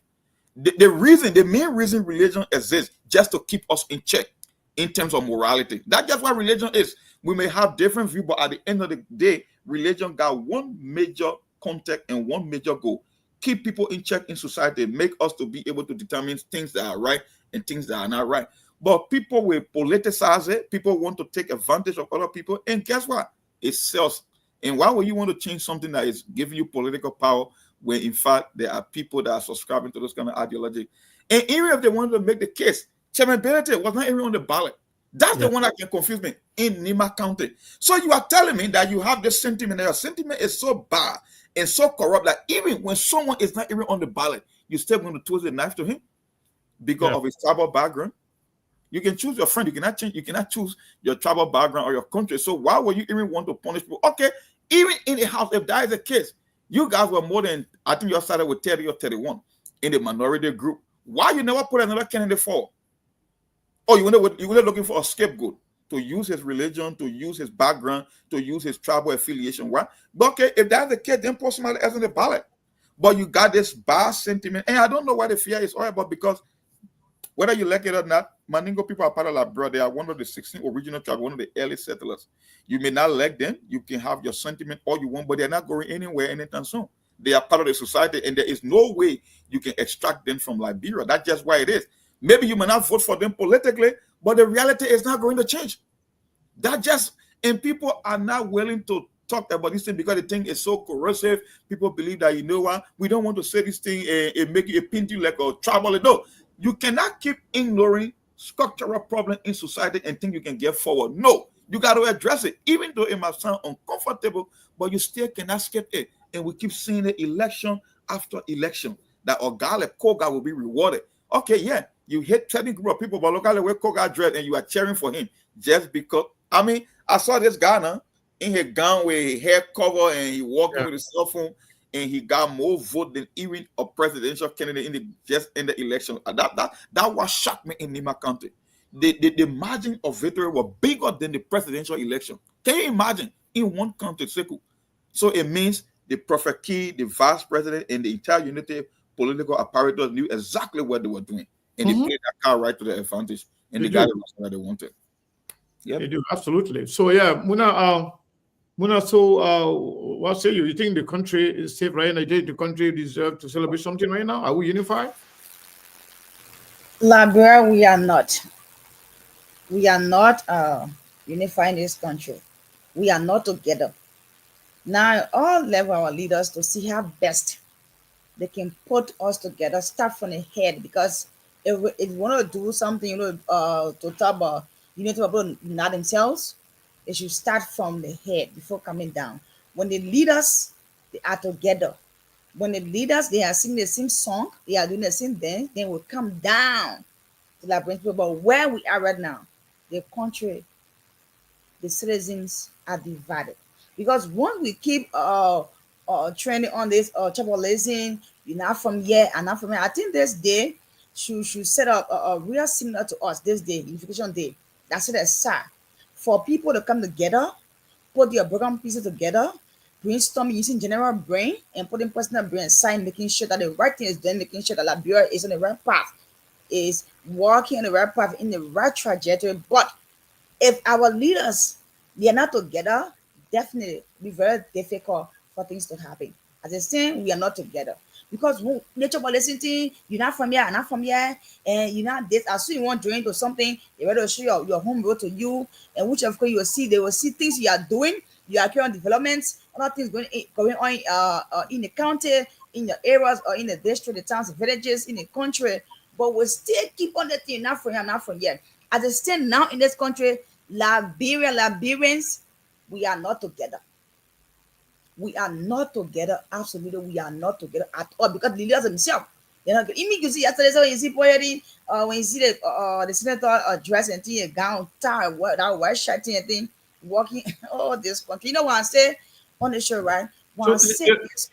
The main reason religion exists, just to keep us in check in terms of morality. That's just what religion is. We may have different views, but at the end of the day, religion got one major context and one major goal: keep people in check in society, make us to be able to determine things that are right and things that are not right. But people will politicize it. People want to take advantage of other people, and guess what? It sells. And why would you want to change something that is giving you political power when in fact there are people that are subscribing to this kind of ideology? And even if they wanted to make the case, Chairman Benedict was not even on the ballot. That's the one that can confuse me in Nima County. So you are telling me that you have this sentiment, and your sentiment is so bad and so corrupt that even when someone is not even on the ballot, you're still going to twist the knife to him because of his tribal background. You can choose your friend. You cannot choose your tribal background or your country. So why would you even want to punish people? Okay, even in the house, if that is the case, you guys were more than, I think you started with 30 or 31 in the minority group. Why you never put another candidate for? Oh, you were looking for a scapegoat to use his religion, to use his background, to use his tribal affiliation. Why? But okay, if that's the case, then put somebody else on the ballot. But you got this bad sentiment, and I don't know why the fear is all about, because whether you like it or not, Mandingo people are part of Liberia. They are one of the 16 original tribes, one of the early settlers. You may not like them. You can have your sentiment all you want, but they're not going anywhere anytime soon. They are part of the society, and there is no way you can extract them from Liberia. That's just why it is. Maybe you may not vote for them politically, but the reality is not going to change. And people are not willing to talk about this thing because the thing is so corrosive. People believe that, you know what, we don't want to say this thing and make it paint you like a tribal. No, you cannot keep ignoring structural problem in society and think you can get forward. No, you got to address it, even though it might sound uncomfortable, but you still cannot skip it. And we keep seeing it election after election that Ogale Koga will be rewarded. Okay, yeah, you hate certain group of people, but look at the way Koga dressed and you are cheering for him just because. I mean, I saw this guy now in his gown with his hair cover and he walking with his cell phone, and he got more vote than even a presidential candidate in the election. That was shocked me in Nima County. The margin of victory was bigger than the presidential election. Can you imagine in one county, Sekou? So it means the Prophet Key, the vice president, and the entire unity political apparatus knew exactly what they were doing, and they played that card right to their advantage, and they got the result that they wanted. Yeah, they do, absolutely. So yeah, Muna, so what say you? You think the country is safe right now? You think the country deserves to celebrate something right now? Are we unified? Liberia, we are not. We are not unifying this country. We are not together. Now, all level our leaders to see how best they can put us together, start from the head, because if you want to do something, to talk about unity of people not themselves, they should start from the head before coming down. When the leaders, they are together. When the leaders, they are singing the same song, they are doing the same thing, then will come down to that bring people. But where we are right now, the country, the citizens are divided. Because once we keep trending on this tribalism, you're not from here and not from here, I think this day should set up a real similar to us this day, Unification Day. That's it aside for people to come together, put their broken pieces together, brainstorming using general brain and putting personal brain aside, making sure that the right thing is done, making sure that Liberia is on the right path, is walking on the right path in the right trajectory. But if our leaders, they are not together, definitely be very difficult for things to happen. As I say, we are not together. Because nature will listen to you, you're not from here, I'm not from here, and you're not this. As soon as you want to join to something, they will show your home road to you, and which of course you will see, they will see things you are doing, you are carrying on developments, other things going on in the county, in the areas, or in the district, the towns, the villages, in the country, but we still keep on the thing, not from here, not from here. As I stand now in this country, Liberians, we are not together. We are not together. Absolutely, we are not together at all, because the leaders themselves, they're not good. You mean you see yesterday, so when you see poetry, when you see the senator dress and thing, a gown, tie, that white shirt and thing, walking, oh, this country. You know what I say on the show, right? When I say this,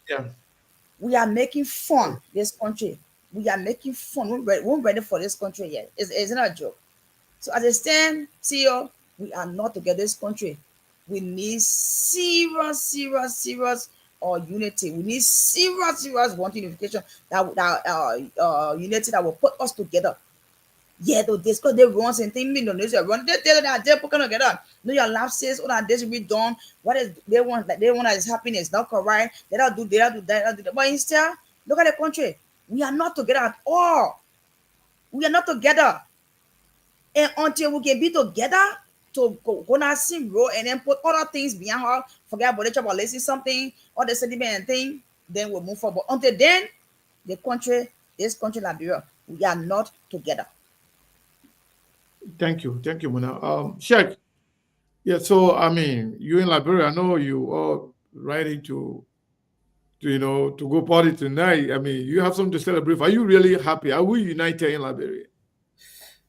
yeah, we are making fun this country. We are making fun. We're ready for this country yet. It's not a joke. So as I stand, CEO, we are not together this country. We need serious unity. We need serious wanting unification, that unity that will put us together. Yeah, though this because they run and things mean they run. They're putting together. No, your lapses, all that this will be done. What is they want that is happening is not correct. They don't do that. But instead, look at the country. We are not together at all. We are not together. And until we can be together to go on our same road and then put other things behind her, forget about the job or listen something, or the sentiment and thing, then we'll move forward. But until then, this country, Liberia, we are not together. Thank you, Muna. Sheikh, yeah. So I mean, you in Liberia, I know you are ready to go party tonight. I mean, you have something to celebrate. Are you really happy? Are we united in Liberia?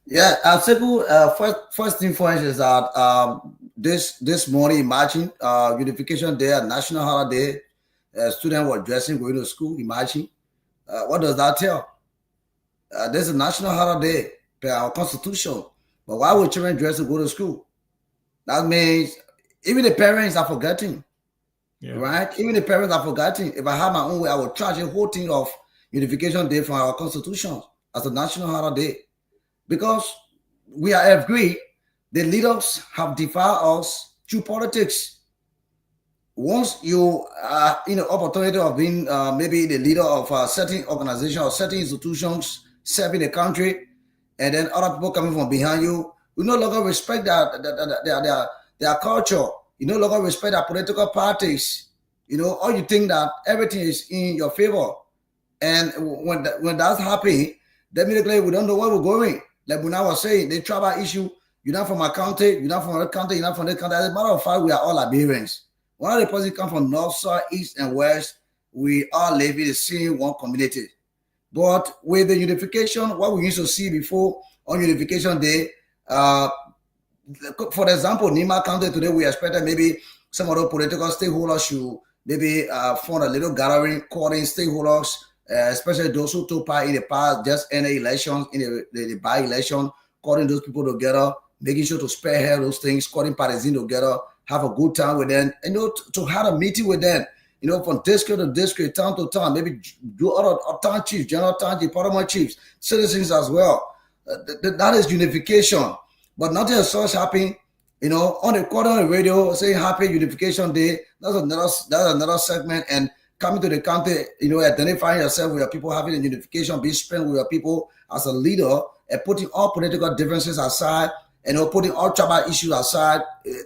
Yeah, simple. First thing for is that this morning, imagine Unification Day, a national holiday. Students were dressing, going to school. Imagine, what does that tell? There's a national holiday per our constitution, but why would children dress to go to school? That means even the parents are forgetting, right? Even the parents are forgetting. If I had my own way, I would charge a whole thing of Unification Day from our constitution as a national holiday. Because we are agreed, the leaders have defied us through politics. Once you are in the opportunity of being maybe the leader of a certain organization or certain institutions serving the country, and then other people coming from behind you, you no longer respect their culture. You no longer respect their political parties. Or you think that everything is in your favor. And when that's happening, definitely we don't know where we're going. Like when I was saying, the tribal issue, you're not from a county, you're not from a county, you're not from the country. As a matter of fact, we are all Liberians. One of the persons come from north, south, east, and west. We all live in the same one community. But with the unification, what we used to see before on Unification Day, for example, Nima County today, we expected maybe some of the political stakeholders should maybe form a little gathering, calling stakeholders, especially those who took part in the past, just in the elections, in the by-election, calling those people together, making sure to spearhead those things, calling partisans together, have a good time with them, and to have a meeting with them, from district to district, town to town, maybe do other town chiefs, general town chiefs, parliament chiefs, citizens as well. That is unification. But nothing as such happening, on the quarter on the radio saying Happy Unification Day. That's another segment. And coming to the county, identifying yourself with your people, having a unification, being spent with your people as a leader, and putting all political differences aside, putting all tribal issues aside,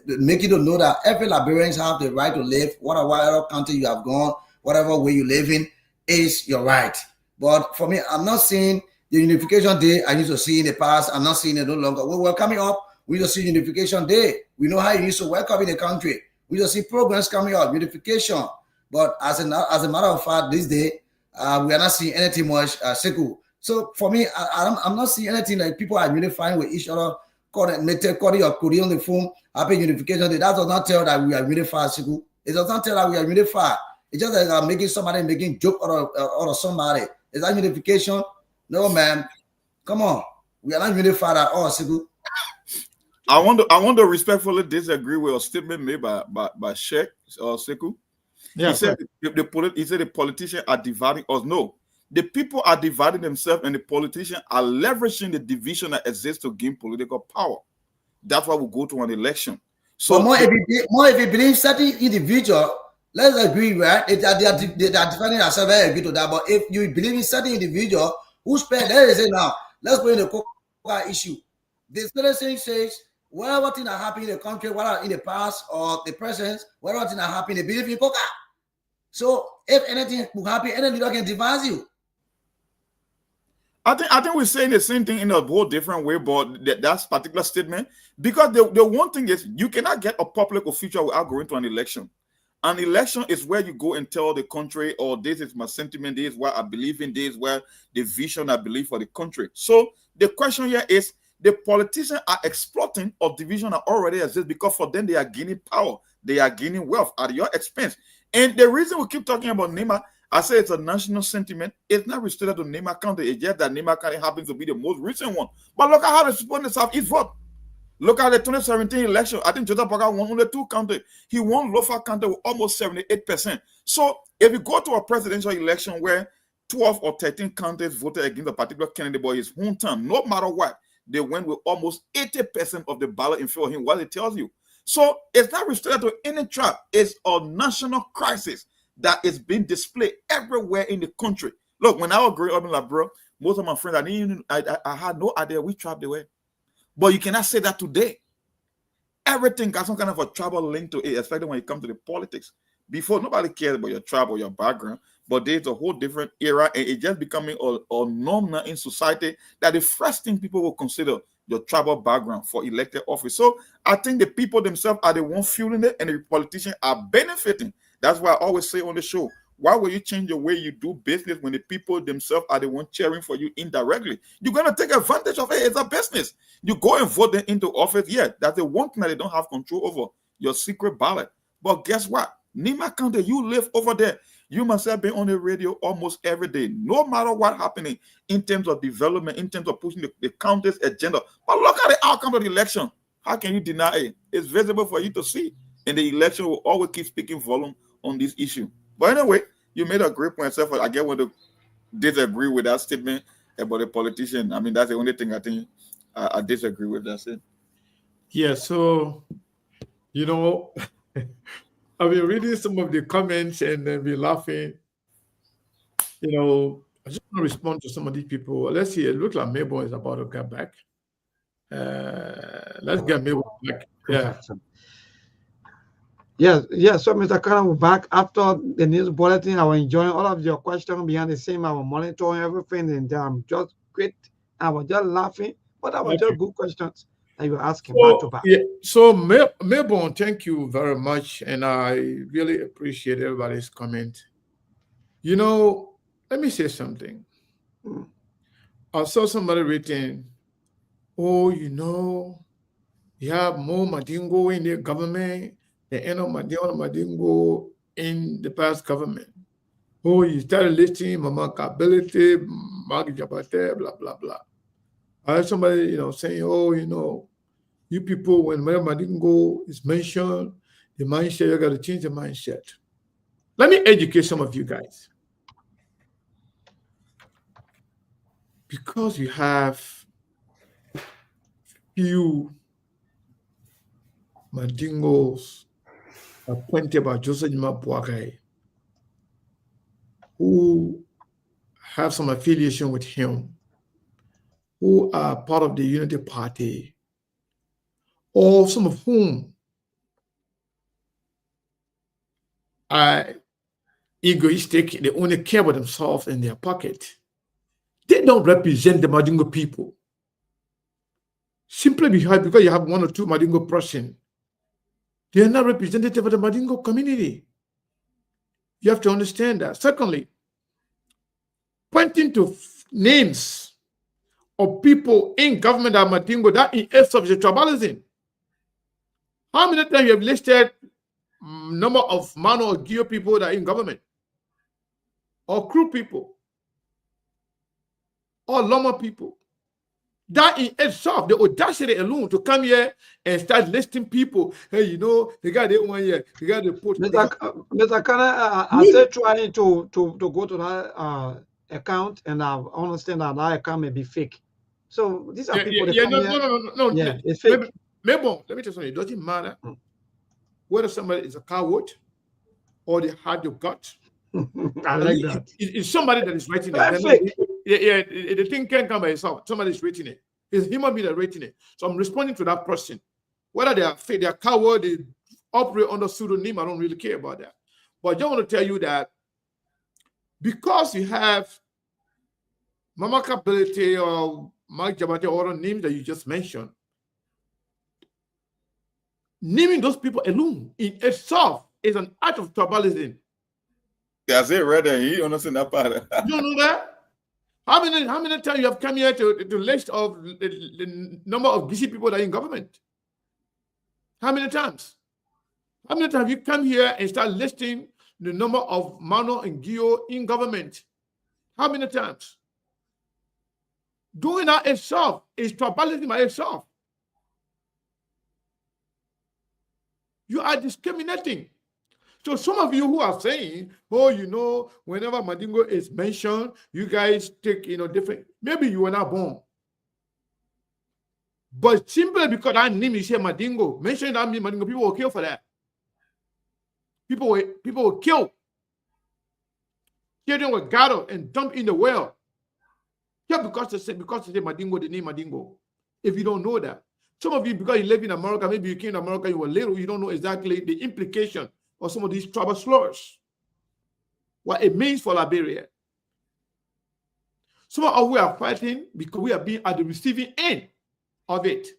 making them know that every Liberians have the right to live, whatever county you have gone, whatever way you live in. is your right. But for me, I'm not seeing the Unification Day I used to see in the past. I'm not seeing it no longer. We're coming up. We just see Unification Day. We know how you used to welcome in the country. We just see programs coming up, unification. But as a matter of fact, this day, we are not seeing anything much circle. So for me, I'm not seeing anything like people are unifying with each other, calling or Korea on the phone, happy Unification Day. That does not tell that we are unified, circle. It does not tell that we are unified. It's just like making somebody making joke or somebody. Is that unification? No, man. Come on. We are not unified at all, circle. I want to respectfully disagree with a statement made by Sheikh Sekou. Yeah, he said the politicians are dividing us. No, the people are dividing themselves, and the politicians are leveraging the division that exists to gain political power. That's why we go to an election. So but more if you believe certain individual, let's agree, right? They are defending themselves. I agree to that. But if you believe in certain individual who spend, let us say now, let's go in the coca issue. The citizen says, whatever thing that happened in the country, whether in the past or the present, whatever thing that happened, they believe in coca. So if anything will happen, any leader can devise you. I think we're saying the same thing in a whole different way, but that's particular statement. Because the one thing is, you cannot get a public official without going to an election. An election is where you go and tell the country, oh, this is my sentiment, this is what I believe in, this is where the vision I believe for the country. So the question here is, the politicians are exploiting a division that already exists, because for them, they are gaining power. They are gaining wealth at your expense. And the reason we keep talking about Nema, I say it's a national sentiment. It's not restricted to Nema County. It's just that Nema County happens to be the most recent one. But look at how the people in the Southeast vote. Look at the 2017 election. I think Joseph Parker won only 2 counties. He won Lofa County with almost 78%. So if you go to a presidential election where 12 or 13 counties voted against a particular candidate by his hometown, no matter what, they went with almost 80% of the ballot in favor of him, what it tells you. So it's not restricted to any tribe. It's a national crisis that is being displayed everywhere in the country. Look, when I was growing up in Labrador, most of my friends, I had no idea which tribe they were. But you cannot say that today. Everything got some kind of a tribal link to it, especially when it comes to the politics. Before, nobody cared about your tribe or your background, but there's a whole different era, and it's just becoming a norm now in society that the first thing people will consider your tribal background for elected office. So I think the people themselves are the ones fueling it, and the politicians are benefiting. That's why I always say on the show, why will you change the way you do business when the people themselves are the ones cheering for you indirectly? You're going to take advantage of it as a business. You go and vote them into office. Yeah, that's the one thing that they don't have control over, your secret ballot. But guess what? Nema County, you live over there. You must have been on the radio almost every day, no matter what happening in terms of development, in terms of pushing the county's agenda. But look at the outcome of the election. How can you deny it? It's visible for you to see. And the election will always keep speaking volume on this issue. But anyway, you made a great point. I get want to disagree with that statement about the politician. I mean, that's the only thing I think I disagree with. That's it. Yeah, so, you know, I've been reading some of the comments and then be laughing. You know, I just want to respond to some of these people. Let's see, it looks like Mabel is about to get back. Let's get Mabel back. Yeah. Yes. So, Mr. Khan, we're back after the news bulletin. I was enjoying all of your questions behind the scene. I was monitoring everything, and just great. I was just laughing, but I was just good questions that you were asking back to back. Yeah. So, Mabel, thank you very much, and I really appreciate everybody's comment. You know, let me say something. I saw somebody written, oh, you know, you have more Madingo in the government. The end of Madingo in the past government. Oh, you started listing Mama Kability, Mark Jabate, blah, blah, blah. I heard somebody, you know, saying, oh, you know, you people, when Madingo is mentioned, the mindset, you got to change the mindset. Let me educate some of you guys. Because you have few Madingos appointed by Joseph Boakai, who have some affiliation with him, who are part of the Unity Party, or some of whom I egoistic. They only care about themselves and their pocket. They don't represent the Madingo people. Simply because you have one or two Madingo person, they are not representative of the Madingo community. You have to understand that. Secondly, pointing to names of people in government that are Madingo, that in itself is a tribalism. How many times you have listed number of Mano or Gio people that are in government? Or Crew people? Or Loma people? That in itself, the audacity alone to come here and start listing people. Hey, you know, the guy they 1 year, the guy they put. Mr. Kana, I'm still trying to go to that account, and I understand that account may be fake. So these are people. No. Yeah, it's fake. Maybe, let me tell you something. It doesn't matter whether somebody is a coward or they had the gut. I like that. It's somebody that is writing it. The thing can't come by itself. Somebody is writing it. It's a human being that writing it. So I'm responding to that person. Whether they are fake, they are coward, they operate under pseudonym, I don't really care about that. But I just want to tell you that because you have Mama Kapilete or Mike Jabate or other names that you just mentioned, naming those people alone in itself is an act of tribalism. That's it right there. You understand that part? You know that? How many times you have come here to list of the number of GC people that are in government? How many times? How many times have you come here and start listing the number of Mano and Gio in government? How many times? Doing that itself is tribalism by itself. You are discriminating. So some of you who are saying, oh, you know, whenever Madingo is mentioned, you guys take, different. Maybe you were not born. But simply because that name is here, Madingo, mentioning that name, Madingo, people will kill for that. People will kill. Children will gather and dump in the well. Yeah, because they say Madingo, the name Madingo. If you don't know that. Some of you, because you live in America, maybe you came to America, you were little, you don't know exactly the implication of some of these tribal slurs, what it means for Liberia. Some of us we are fighting because we are being at the receiving end of it.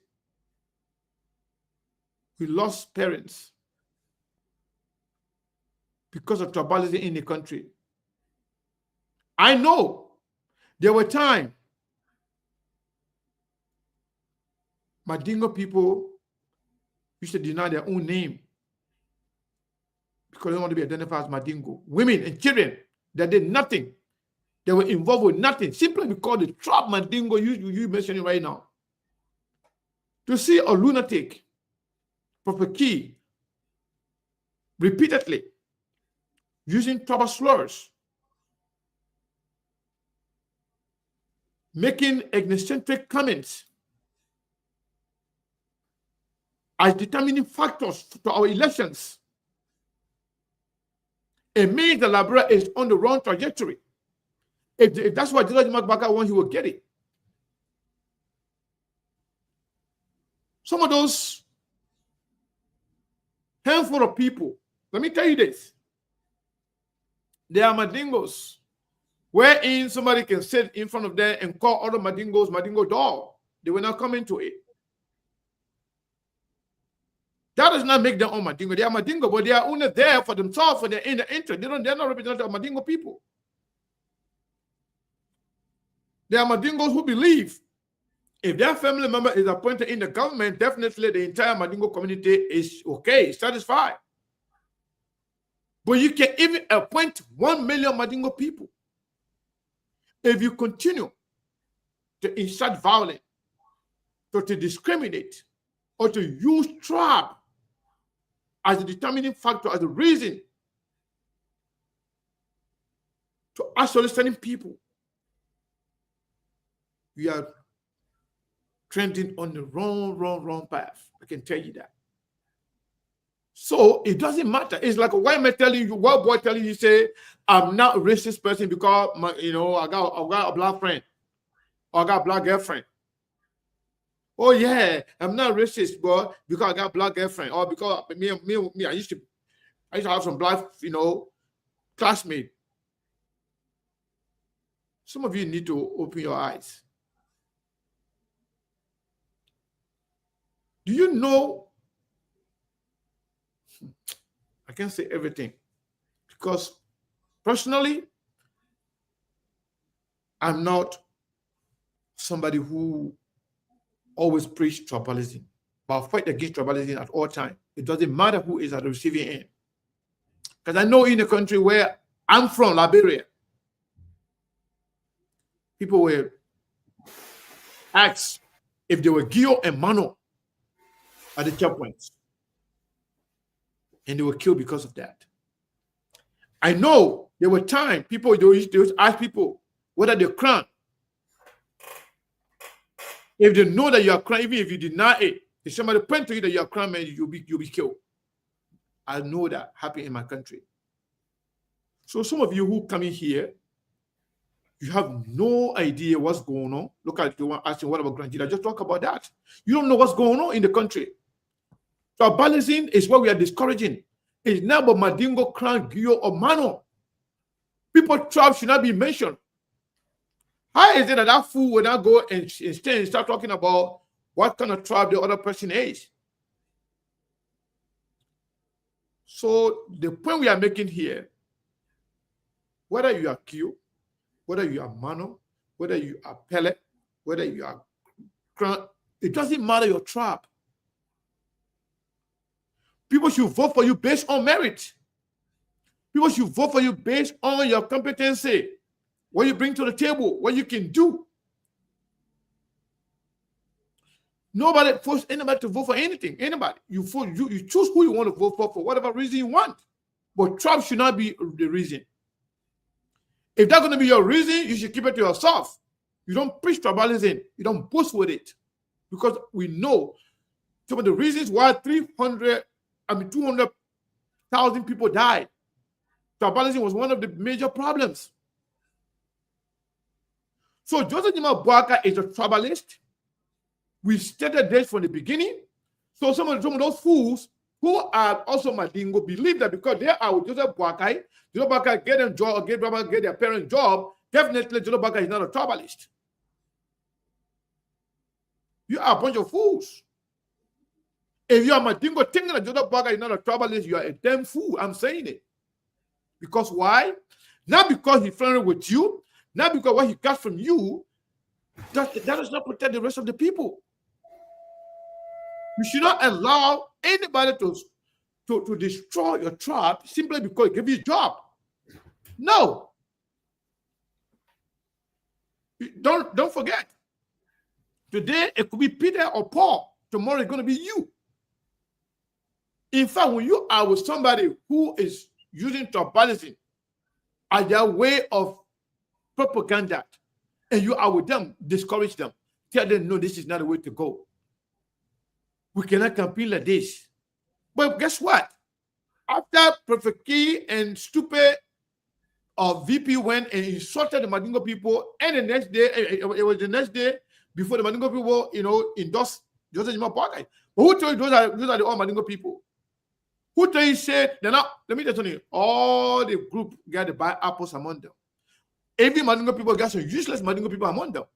We lost parents because of tribalism in the country. I know there were times Madingo people used to deny their own name because they don't want to be identified as Madingo. Women and children that did nothing. They were involved with nothing simply because the tribe Madingo you mentioning right now. To see a lunatic, Prophet Key, repeatedly using tribal slurs, making ethnocentric comments as determining factors to our elections, it means the Liberia is on the wrong trajectory. If that's what George Makbaka wants, he will get it. Some of those handful of people, let me tell you this. They are Madingos, wherein somebody can sit in front of them and call other Madingos Madingo dog. They will not come into it. That does not make them all Madingo. They are Madingo, but they are only there for themselves, for their inner interest. They're not representative of Madingo people. They are Madingos who believe if their family member is appointed in the government, definitely the entire Madingo community is okay, satisfied. But you can even appoint 1 million Madingo people. If you continue to incite violence, to discriminate, or to use tribe as a determining factor, as a reason to isolating people, we are trending on the wrong path. I can tell you that. So it doesn't matter. It's like a white man telling you, white boy telling you, say, I'm not a racist person because I got a black friend or I got a black girlfriend. Oh yeah, I'm not racist, but because I got a black girlfriend or because me, I used to have some black, classmate. Some of you need to open your eyes. Do you know? I can't say everything because personally, I'm not somebody who always preach tribalism, but I fight against tribalism at all times. It doesn't matter who is at the receiving end. Because I know in the country where I'm from, Liberia, people were asked if they were Gio and Mano at the checkpoints, and they were killed because of that. I know there were times people they used to ask people whether they're crying. If they know that you are crying, even if you deny it, if somebody point to you that you are crying, man, you'll be killed. I know that happened in my country. So some of you who come in here, you have no idea what's going on. Look at the one asking what about Grand Jida. Just talk about that. You don't know what's going on in the country. Tribalism is what we are discouraging. It's not about Madingo, Clan, Gio, or Mano. People tribe should not be mentioned. How is it that that fool will not go and start talking about what kind of tribe the other person is? So the point we are making here, whether you are Gio, whether you are Mano, whether you are Pele, whether you are Clan, it doesn't matter your tribe. People should vote for you based on merit. People should vote for you based on your competency, what you bring to the table, what you can do. Nobody forces anybody to vote for anything. Anybody. You choose who you want to vote for whatever reason you want. But tribe should not be the reason. If that's going to be your reason, you should keep it to yourself. You don't preach tribalism. You don't boast with it. Because we know some of the reasons why 200,000 people died. Tribalism was one of the major problems. So Joseph Nima Boaka is a tribalist. We stated this from the beginning. So some of those fools who are also Madingo believe that because they are with Joseph Boakai get them job, get their parent job, definitely Joseph Boakai is not a tribalist. You are a bunch of fools. If you are Madingo thinking that Joseph Boakai is not a tribalist, you are a damn fool. I'm saying it. Because why? Not because he's friendly with you, not because what he got from you, that does not protect the rest of the people. You should not allow anybody to destroy your tribe simply because he gave you a job. No. Don't forget. Today it could be Peter or Paul. Tomorrow it's going to be you. In fact, when you are with somebody who is using tribalism as their way of propaganda, and you are with them, discourage them, tell them, no, this is not the way to go. We cannot compete like this. But guess what? After Prophet Key and Stupid VP went and insulted the Madingo people, and the next day, it was the next day before the Madingo people, endorsed Joseph Nima Boakai. But who told you those are the all Madingo people? Who told you said they're not? Let me tell you, all the group got to buy apples among them. Every Madingo people got some useless Madingo people among them.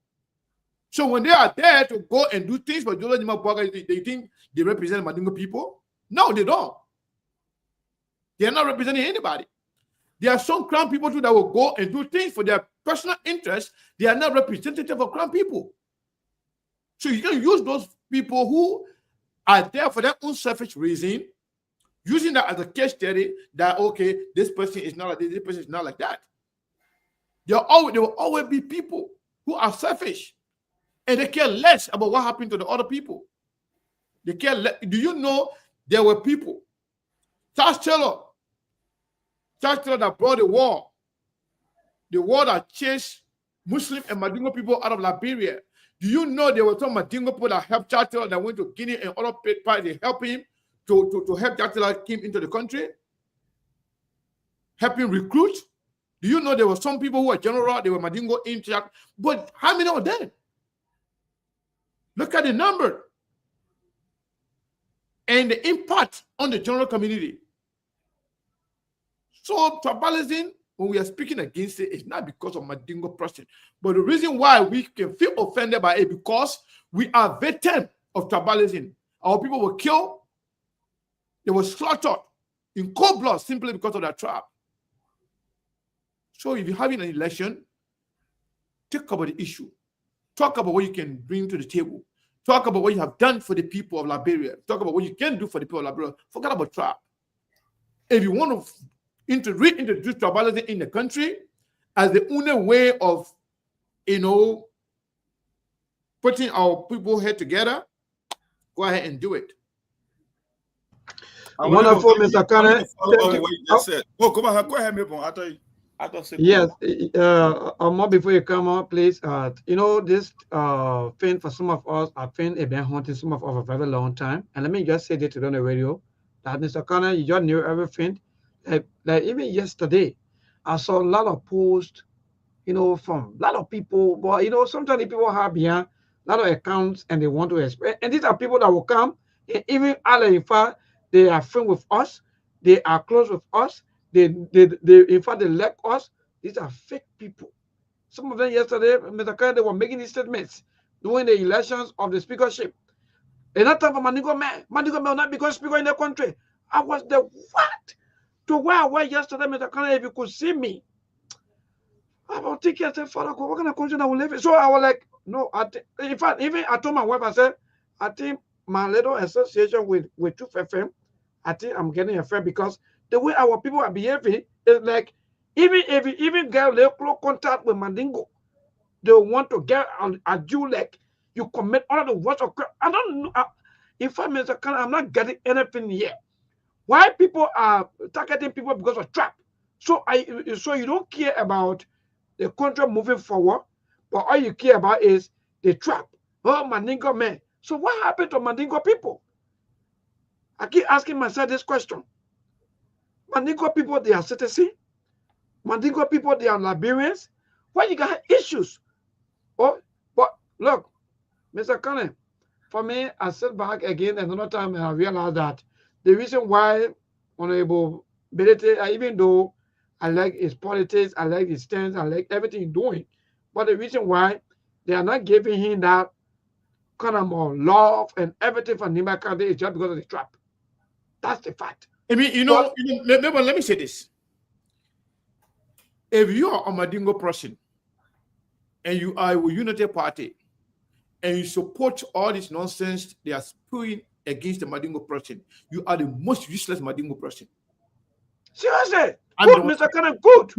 So when they are there to go and do things for Joseph Nima Boakai, they think they represent Madingo people? No, they don't. They are not representing anybody. There are some Crown people too that will go and do things for their personal interest. They are not representative of Crown people. So you can use those people who are there for their own selfish reason, using that as a case study that, okay, this person is not like this person is not like that. There will always be people who are selfish and they care less about what happened to the other people. They care less. Do you know there were people, Charles Taylor that brought the war that chased Muslim and Madingo people out of Liberia. Do you know there were some Madingo people that helped Charles Taylor that went to Guinea and other parts, they helped him to help Charles Taylor came into the country? Help him recruit? Do you know there were some people who were general, they were Madingo in charge? But how many of them? Look at the number and the impact on the general community. So tribalism when we are speaking against it, it's not because of Mandingo person. But the reason why we can feel offended by it because we are victims of tribalism. Our people were killed, they were slaughtered in cold blood simply because of their tribe. So if you're having an election, talk about the issue. Talk about what you can bring to the table. Talk about what you have done for the people of Liberia. Talk about what you can do for the people of Liberia. Forget about tribe. If you want to reintroduce tribalism in the country as the only way of, putting our people here together, go ahead and do it. Wonderful, Mr. Kane. Oh, come on, go ahead, Mabon. Yes, more before you come on, please. This thing for some of us, I think it's been haunting some of us for a very long time. And let me just say this on the radio that Mr. Connor, you just knew everything. Like even yesterday, I saw a lot of posts, from a lot of people. But sometimes the people have behind a lot of accounts and they want to express. And these are people that will come, and even in fact, they are friends with us, they are close with us. They in fact they like us. These are fake people. Some of them yesterday, Mr. Kane, they were making these statements during the elections of the speakership. And that time for Mandingo man will not become speaker in the country. I was the what? To where I was yesterday, Mr. Kane, if you could see me, I was thinking, I said, Father, what kind of country I will live in? So I was like, no, in fact, even I told my wife, I said, I think my little association with Truth FM, I think I'm getting a friend because the way our people are behaving is like, even if you even get a close contact with Mandingo, they want to get at you like you commit all the worst of crime. I don't know. In fact, Mr. Khan, I'm not getting anything here. Why people are targeting people because of trap? So you don't care about the country moving forward, but all you care about is the trap. Oh, Mandingo man. So what happened to Mandingo people? I keep asking myself this question. Mandingo people, they are citizens. Mandingo people, they are Liberians. Why you got issues? Oh, but look, Mr. Kane, for me, I sit back again another time and I realized that the reason why Honorable Belete, even though I like his politics, I like his stance, I like everything he's doing, but the reason why they are not giving him that kind of more love and everything for Nimba County is just because of the trap. That's the fact. I mean, let me say this. If you are a Mandingo person and you are a Unity Party and you support all this nonsense they are spewing against the Mandingo person, you are the most useless Mandingo person. Seriously? Good, Mr. Cannon, good.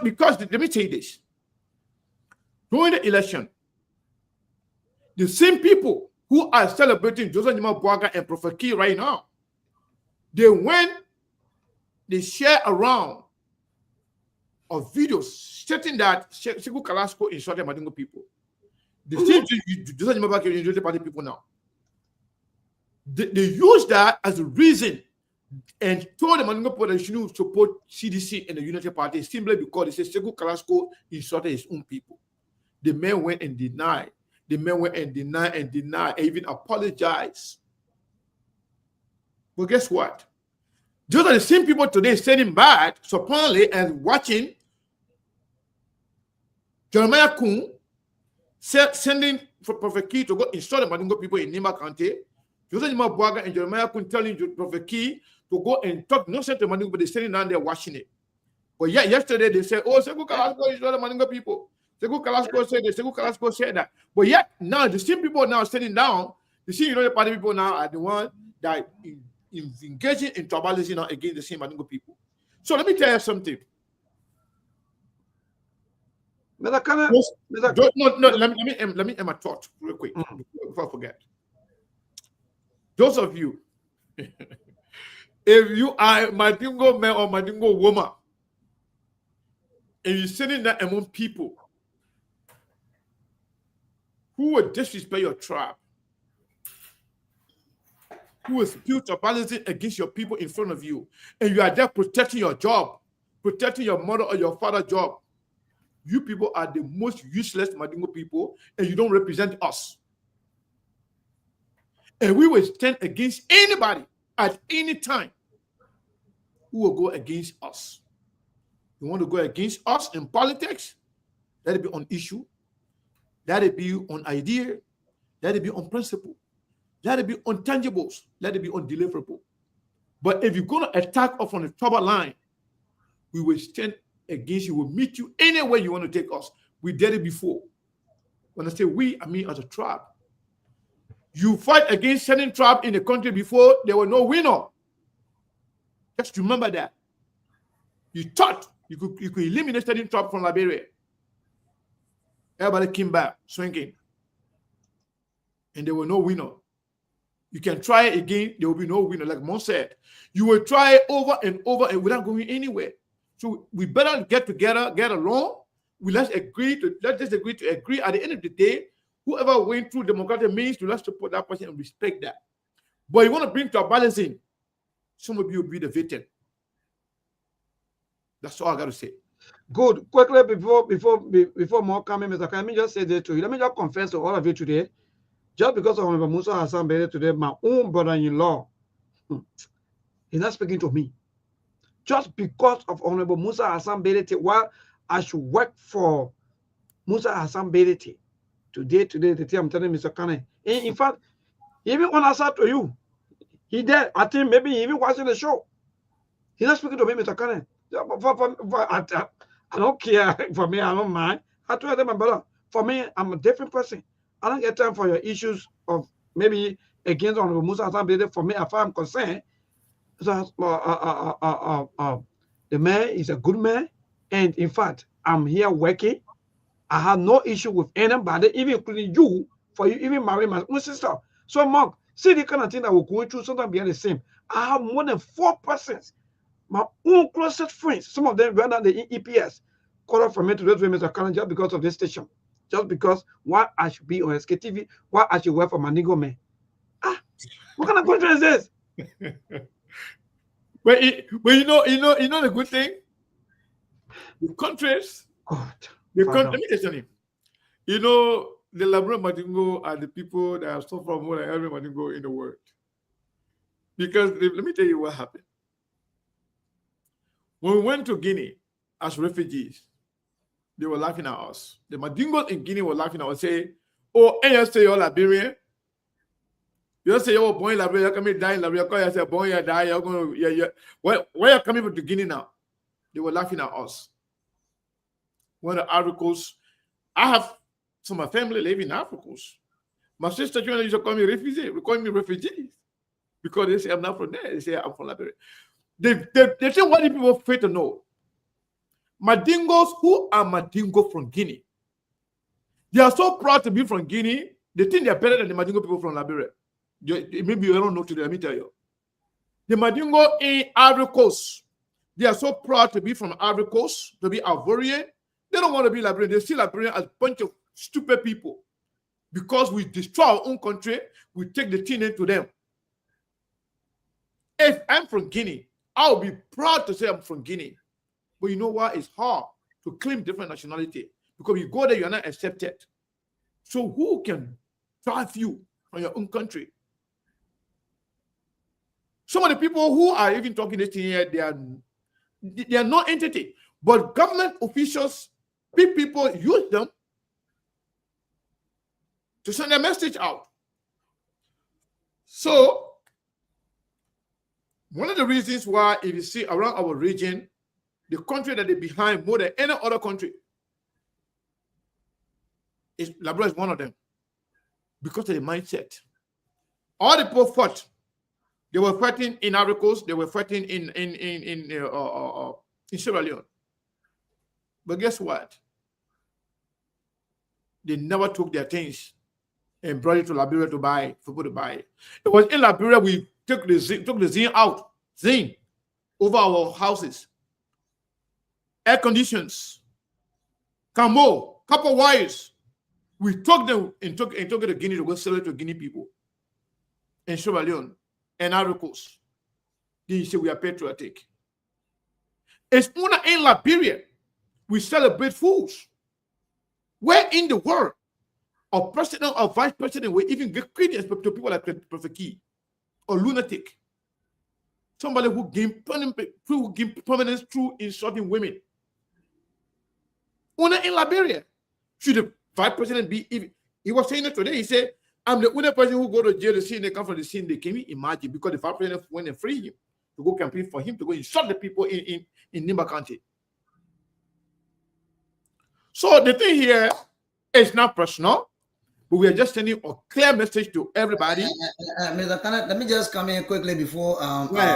Because let me tell you this. During the election, the same people who are celebrating Joseph Nima Bwaga and Prophet Key right now, they share around of videos stating that Sekou Kalasco insulted Mandingo people. The same thing Joseph Nima Bwaga insulted Party people now. They use that as a reason and told the Mandingo people that they should support CDC and the Unity Party simply because they say Sekou Kalasco insulted his own people. The men went and denied. The men went and denied and even apologized. But guess what? Those are the same people today standing back, supposedly, and watching Jeremiah Kun sending for Prophet Key to go install the Mandingo people in Nimba County. Joseph Nima Bwaga and Jeremiah Kun telling Prophet Key to go and talk nonsense to Mandingo, but they're standing down there watching it. But yeah, yesterday they said, oh, Sekou Kalasco installed the Mandingo people. Sekou Kalasco said this, Sekou Kalasco said that. But yet, now the same people now standing down, the same Unity Party people now are the ones that is engaging in tribalism now against the same Mandingo people. So let me tell you something. Let me end my thought real quick before I forget. Those of you, if you are a Mandingo man or Mandingo woman, and you're sitting there among people who will disrespect your tribe, who will spew tribalism against your people in front of you, and you are there protecting your job, protecting your mother or your father's job, you people are the most useless Mandingo people, and you don't represent us. And we will stand against anybody at any time who will go against us. You want to go against us in politics? Let it be on issue. Let it be on idea. Let it be on principle. Let it be on tangibles. Let it be on deliverable. But if you're going to attack us on the trouble line, we will stand against you. We'll meet you anywhere you want to take us. We did it before. When I say we, I mean as a tribe. You fight against certain tribe in the country before, there were no winner. Just remember that. You thought you could eliminate certain tribe from Liberia. Everybody came back swinging. And there were no winner. You can try it again, there will be no winner. Like Mon said, you will try it over and over and without going anywhere. So we better get together, get along. Let's just agree to agree. At the end of the day, whoever went through democratic means, let's support that person and respect that. But you want to bring to a balancing, some of you will be the victim. That's all I got to say. Good. Quickly, before more coming, Mr. Khan, let me just say this to you. Let me just confess to all of you today. Just because of Honorable Musa Hassan Bede today, my own brother-in-law, he's not speaking to me. Just because of Honorable Musa Hassan Bede, while I should work for Musa Hassan Bede today, the day I'm telling Mr. Khan. In fact, even when I said to you, he did. I think maybe he even watching the show. He's not speaking to me, Mr. Khan. I don't care. For me, I don't mind. I told them, my brother, for me, I'm a different person. I don't get time for your issues of maybe against Honorable Musa Hassan Bede. For me, as far as I'm concerned, the man is a good man. And in fact, I'm here working. I have no issue with anybody, even including you, for you even marry my own sister. So, Mark, see the kind of thing that we're going through, sometimes being the same. I have more than 4 persons, my own closest friends. Some of them ran out the EPS. Call up for me to those women just because of this station. Just because why I should be on Sktv, why I should work for my nigga man. What kind of country is this? But you know the good thing? The countries, let me tell you, you know, the Labrador Mandingo are the people that have suffered more than every Mandingo in the world. Because let me tell you what happened. When we went to Guinea as refugees, they were laughing at us. The Mandingos in Guinea were laughing at us, saying, "Oh, and you say you're Liberian? You say you're born in Liberia, you're coming die in Liberia, you say born you die, you're going to, where you coming to Guinea now?" They were laughing at us. One of the Ivory Coast, I have some of my family living in Ivory Coast. My sister used to call me refugee. We call me refugees because they say I'm not from there. They say I'm from Liberia. They say what people fail to know. Mandingos who are Mandingo from Guinea, they are so proud to be from Guinea. They think they are better than the Mandingo people from Liberia. Maybe you don't know today. Let me tell you, the Mandingo in Ivory Coast, they are so proud to be from Ivory Coast, to be Ivorian. They don't want to be Liberian. They see Liberian as a bunch of stupid people because we destroy our own country. We take the thing into them. If I'm from Guinea, I'll be proud to say I'm from Guinea. But you know what? It's hard to claim different nationality because you go there, you're not accepted. So who can drive you from your own country? Some of the people who are even talking this thing here, they are no entity. But government officials, people use them to send a message out. So, one of the reasons why, if you see around our region, the country that is behind more than any other country, Liberia is one of them because of the mindset. All the people fought. They were fighting in Ivory Coast. They were fighting in Sierra Leone. But guess what? They never took their things and brought it to Liberia to buy, for people to buy it. It was in Liberia we took the zinc out, zinc over our houses, air conditions, camo, copper wires. We took them and took it to Guinea to go sell it to Guinea people in Sierra Leone and Ivory Coast. Then you say we are patriotic. It's only in Liberia we celebrate fools. Where in the world a president or vice president will even give credence to people like Prophet Key or lunatic? Somebody who gain prominence through insulting women in Liberia. Should the vice president be? If he was saying it today, he said, "I'm the only person who go to jail to see they come from the scene." They can imagine because the vice president went and free him to go campaign for him to go insult the people in Nimba County. So the thing here is not personal, but we are just sending a clear message to everybody. Mr. Kenneth, let me just come in quickly before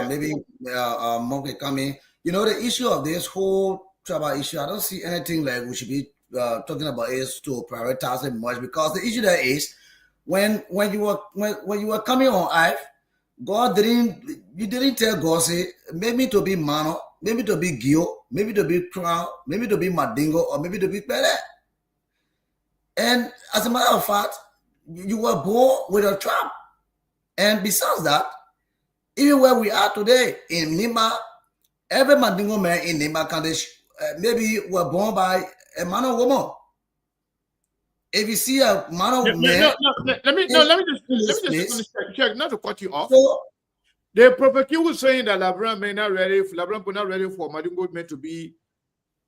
maybe Monkey come in. You know, the issue of this whole tribal issue, I don't see anything like we should be talking about is to prioritize it much, because the issue there is when you were coming on earth, God didn't tell God, say, maybe to be Mano, maybe to be Gio, maybe to be Crown, maybe to be Madingo, or maybe to be Pele. And as a matter of fact, you were born with a tribe. And besides that, even where we are today in Nimba, every Mandingo man in Nimba County maybe were born by a man or woman. If you see a man or woman, let me just check, not to cut you off. So, the prophet was saying that Labran may not ready, Labran not ready for Madingo man to be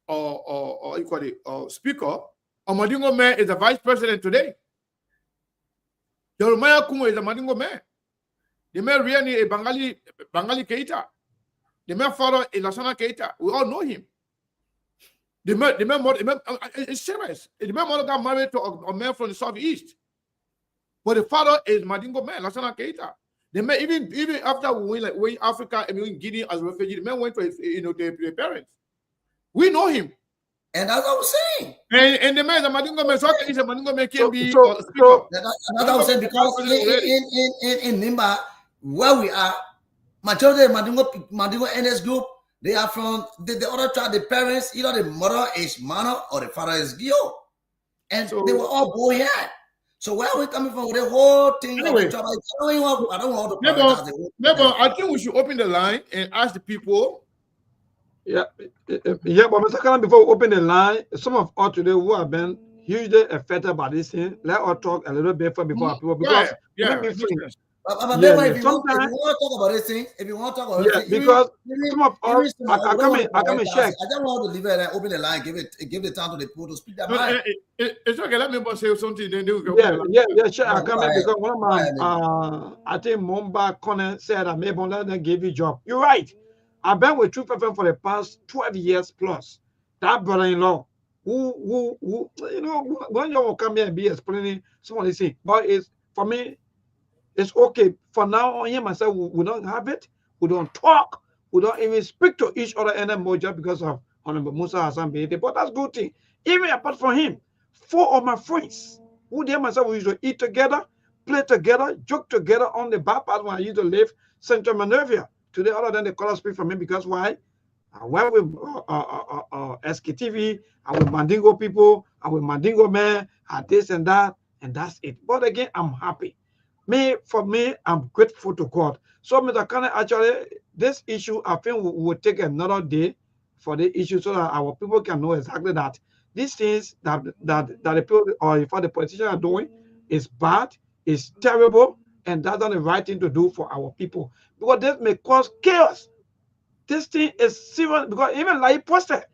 or you call it speaker. Or Madingo man is the vice president today. Jeremiah Kumo is a Madingo man. The man really a Bengali Keita. The man father is Lasana Keita. We all know him. The man, it's serious. The man mother got married to a man from the southeast. But the father is Madingo man, Lasana Keita. The man, even after we went Africa and we went Guinea as a refugee, the man went to their parents. We know him. And that's what I was saying. And the man is a Madingo man, so he's a Madingo man can be. That's what I was saying, because in Nimba, where we are, majority of Madingo NS group, they are from the other tribe, the parents, either the mother is Mano or the father is Gio. And they were all born here. So where are we coming from with the whole thing? Anyway, I don't want to. I think we should open the line and ask the people. Yeah, but Mr. Karan, before we open the line, some of us today who have been hugely affected by this thing, let us talk a little bit before our people, because if you want to talk about this thing, because some of us, I come and check. I just want to leave it and open the line, give the time to the people to speak their mind. It's okay. Let me say something. Then do Sure. I come in because one of my, I think Momba Connor said that maybe let them give you job. You're right. I've been with True FM for the past 12 years plus. That brother-in-law, who you know, when you will come here and be explaining some of these things, but it's for me, it's okay. For now, on here myself, we don't have it. We don't talk. We don't even speak to each other anymore just because of Honorable Musa Hassan Bede. But that's good thing. Even apart from him, 4 of my friends who they myself we used to eat together, play together, joke together on the bypass when I used to live Central Monrovia. Today, other than the color speak from me, because why? I went with Sktv, I with Mandingo people, I with Mandingo men, this and that, and that's it. But again, I'm happy. For me, I'm grateful to God. So, Mr. Kane, actually, this issue, I think we will take another day for the issue so that our people can know exactly that these things that the people or if the politicians are doing is bad, is terrible, and that's not the right thing to do for our people. Because this may cause chaos. This thing is serious, because even like posted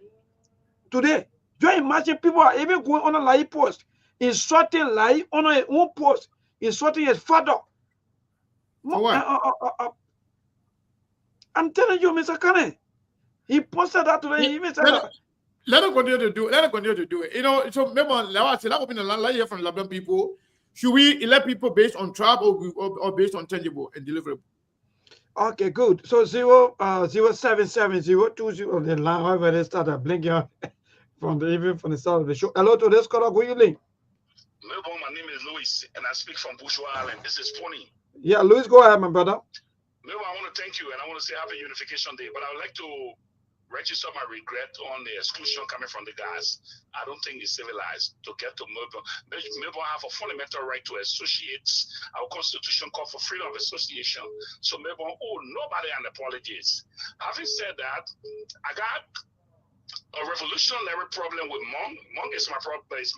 today, you imagine people are even going on a live post, insulting live on his own post, insulting his father. I'm telling you, Mr. Kane, he posted that today. He even said that. Let them continue to do it. Let them continue to do it. You know, so remember, I said, I'm opening a line here from Labrador people. Should we elect people based on tribe or based on tangible and deliverable? Okay, good. So 077020 the line, however they started blinking out from the start of the show. Hello to this caller. Good evening. Melbourne, my name is Louis, and I speak from Bushwa Island. This is funny. Yeah, Louis, go ahead, my brother. Melbourne, I want to thank you, and I want to say Happy Unification Day. But I would like to register my regret on the exclusion coming from the guys. I don't think it's civilized to get to Melbourne. Melbourne have a fundamental right to associate. Our constitution calls for freedom of association. So Melbourne owe nobody an apologies. Having said that, I got a revolutionary problem with Mong. Mong is my problem. Is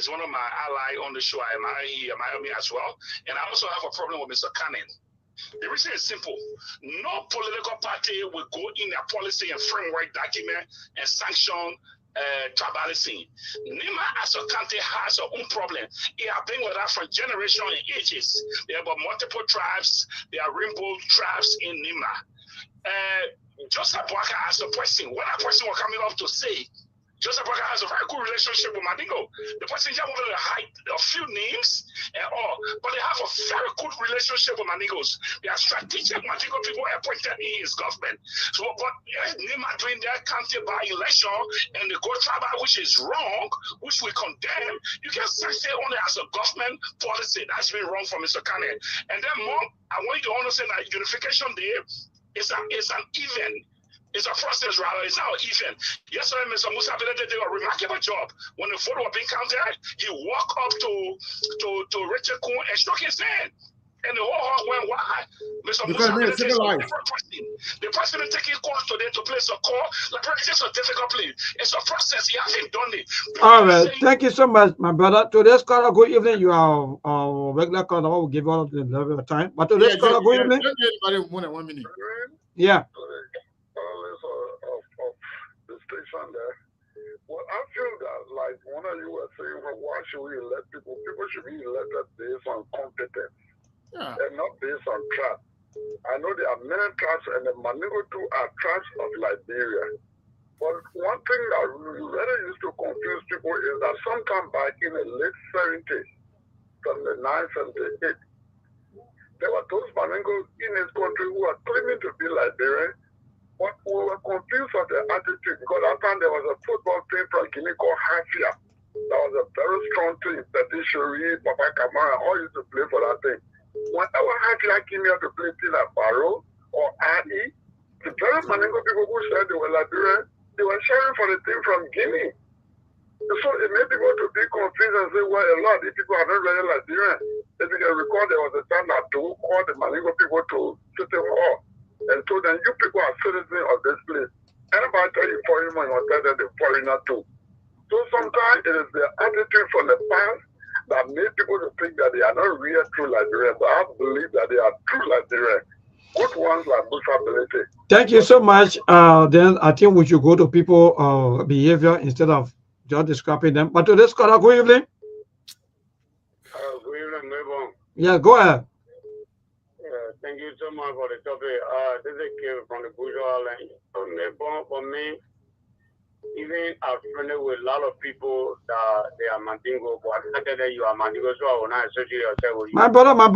one of my ally on the show. I admire me as well. And I also have a problem with Mr. Cannon. The reason is simple. No political party will go in a policy and framework document and sanction tribalism. Nima as a country has its own problem. It has been with that for generations and ages. There are multiple tribes. There are rainbow tribes in Nima. Joseph Boaka has a question. When a person was coming up to say, Joseph Boaka has a very good relationship with Mandingo. The person just wanted to hide a few names and all, but they have a very good relationship with Mandingos. They are strategic Mandingo people appointed in his government. So, but Nima doing their county by election and the go tribal, which is wrong, which we condemn, you can say only as a government policy that's been wrong for Mr. Kanye. And then more, I want you to understand that Unification Day is an event. It's a process, rather. It's not an event. Yesterday, Mr. Musa did a remarkable job. When the photo was being counted, he walked up to Richard Kuhn and shook his hand. And the whole heart went wide. Mr. Musa the president taking calls today to place a call. Like, it's just a difficult place. It's a process. He hasn't done it. All right. Thank you so much, my brother. Today's caller, good evening. You are our regular caller. We'll give all of the level of time. But today's caller, good evening. Just 1 minute. Yeah. Station there. Well, I feel that, like one of you were saying, well, why should we elect people? People should be elected based on competence and not based on trust. I know there are many trusts, and the Mandingo too are trusts of Liberia. But one thing that really used to confuse people is that sometime back in the late 70s, from the 1978, there were those Mandingos in this country who were claiming to be Liberian. But we were confused of the attitude because that time there was a football team from Guinea called Hafia. That was a very strong team. Petishori, Papa Kamara, all used to play for that team. Whenever Hafia came here to play team like Barrow or IE, the very Mandingo people who said they were Liberian, they were cheering for the team from Guinea. So it made people to be confused and say, well, a lot of these people are not really Liberian. If you can recall, there was a time that they called the Mandingo people to City Hall and told them, you people are citizens of this place. Anybody tell you foreigner, you tell them the foreigner too. So sometimes it is the attitude from the past that made people to think that they are not real true Liberians. But I believe that they are true Liberians. Good ones like Busability. Thank you so much. Then I think we should go to people behavior instead of just describing them. But today's caller, good evening. Good evening, Mabel. Yeah, go ahead. Thank you so much for the topic. This is Kevin from the Bourgeois Island. For me, even I've friended with a lot of people that they are Mandingo, but I tell them you are Mandingo, so I will not associate yourself with you. My brother, my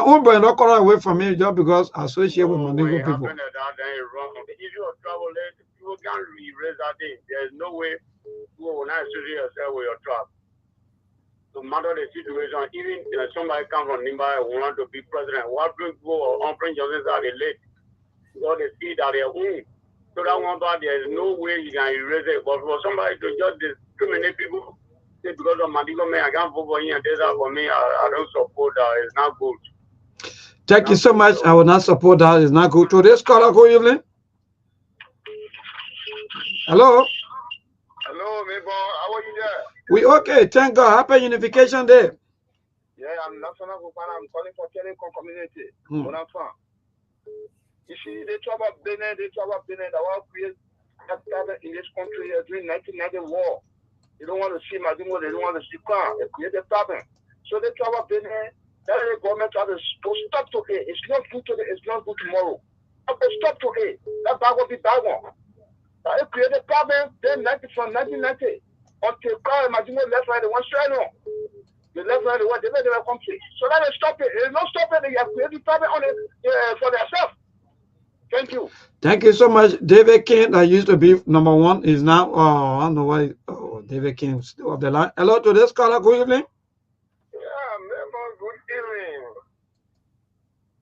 own brother, not call away from me just because I associate with Mandingo people. That, then it's wrong. The issue of travel, people can't erase that thing. There's no way you will not associate yourself with your tribe. No matter the situation, even somebody come from Nimba who want to be president, what people or on-print justice are they late? Because they see that they're own. So that one part, there's no way you can erase it. But for somebody to just discriminate people, say because of Mandingo man, I can't vote for you and this that for me, I don't support that. It's not good. Thank you so much. I will not support that. It's not good. Today's caller, good evening. Hello. Hello, Mabel. How are you there? We okay, thank God. Happy Unification Day. Yeah, I'm National Group and I'm calling for Telecom Community. You see, they travel Benin, that was created in this country during 1990 war. They don't want to see Madingo, they don't want to see Kwan. They created problem. So they travel Benin, that the government has to stop to it. It's not good today, it's not good tomorrow. Stop to it. That bag will be bad one. They created problem then from 1990. Until Kwan and Madingo left right, they want straight on. The left right, they want the country. So that they stop it. They don't stop it, they have created problem on it for themselves. Thank you. Thank you so much. David King, that used to be #1, is now, I don't know why, David King is still on the line. Hello to this caller, good evening. Yeah, neighbor, good evening.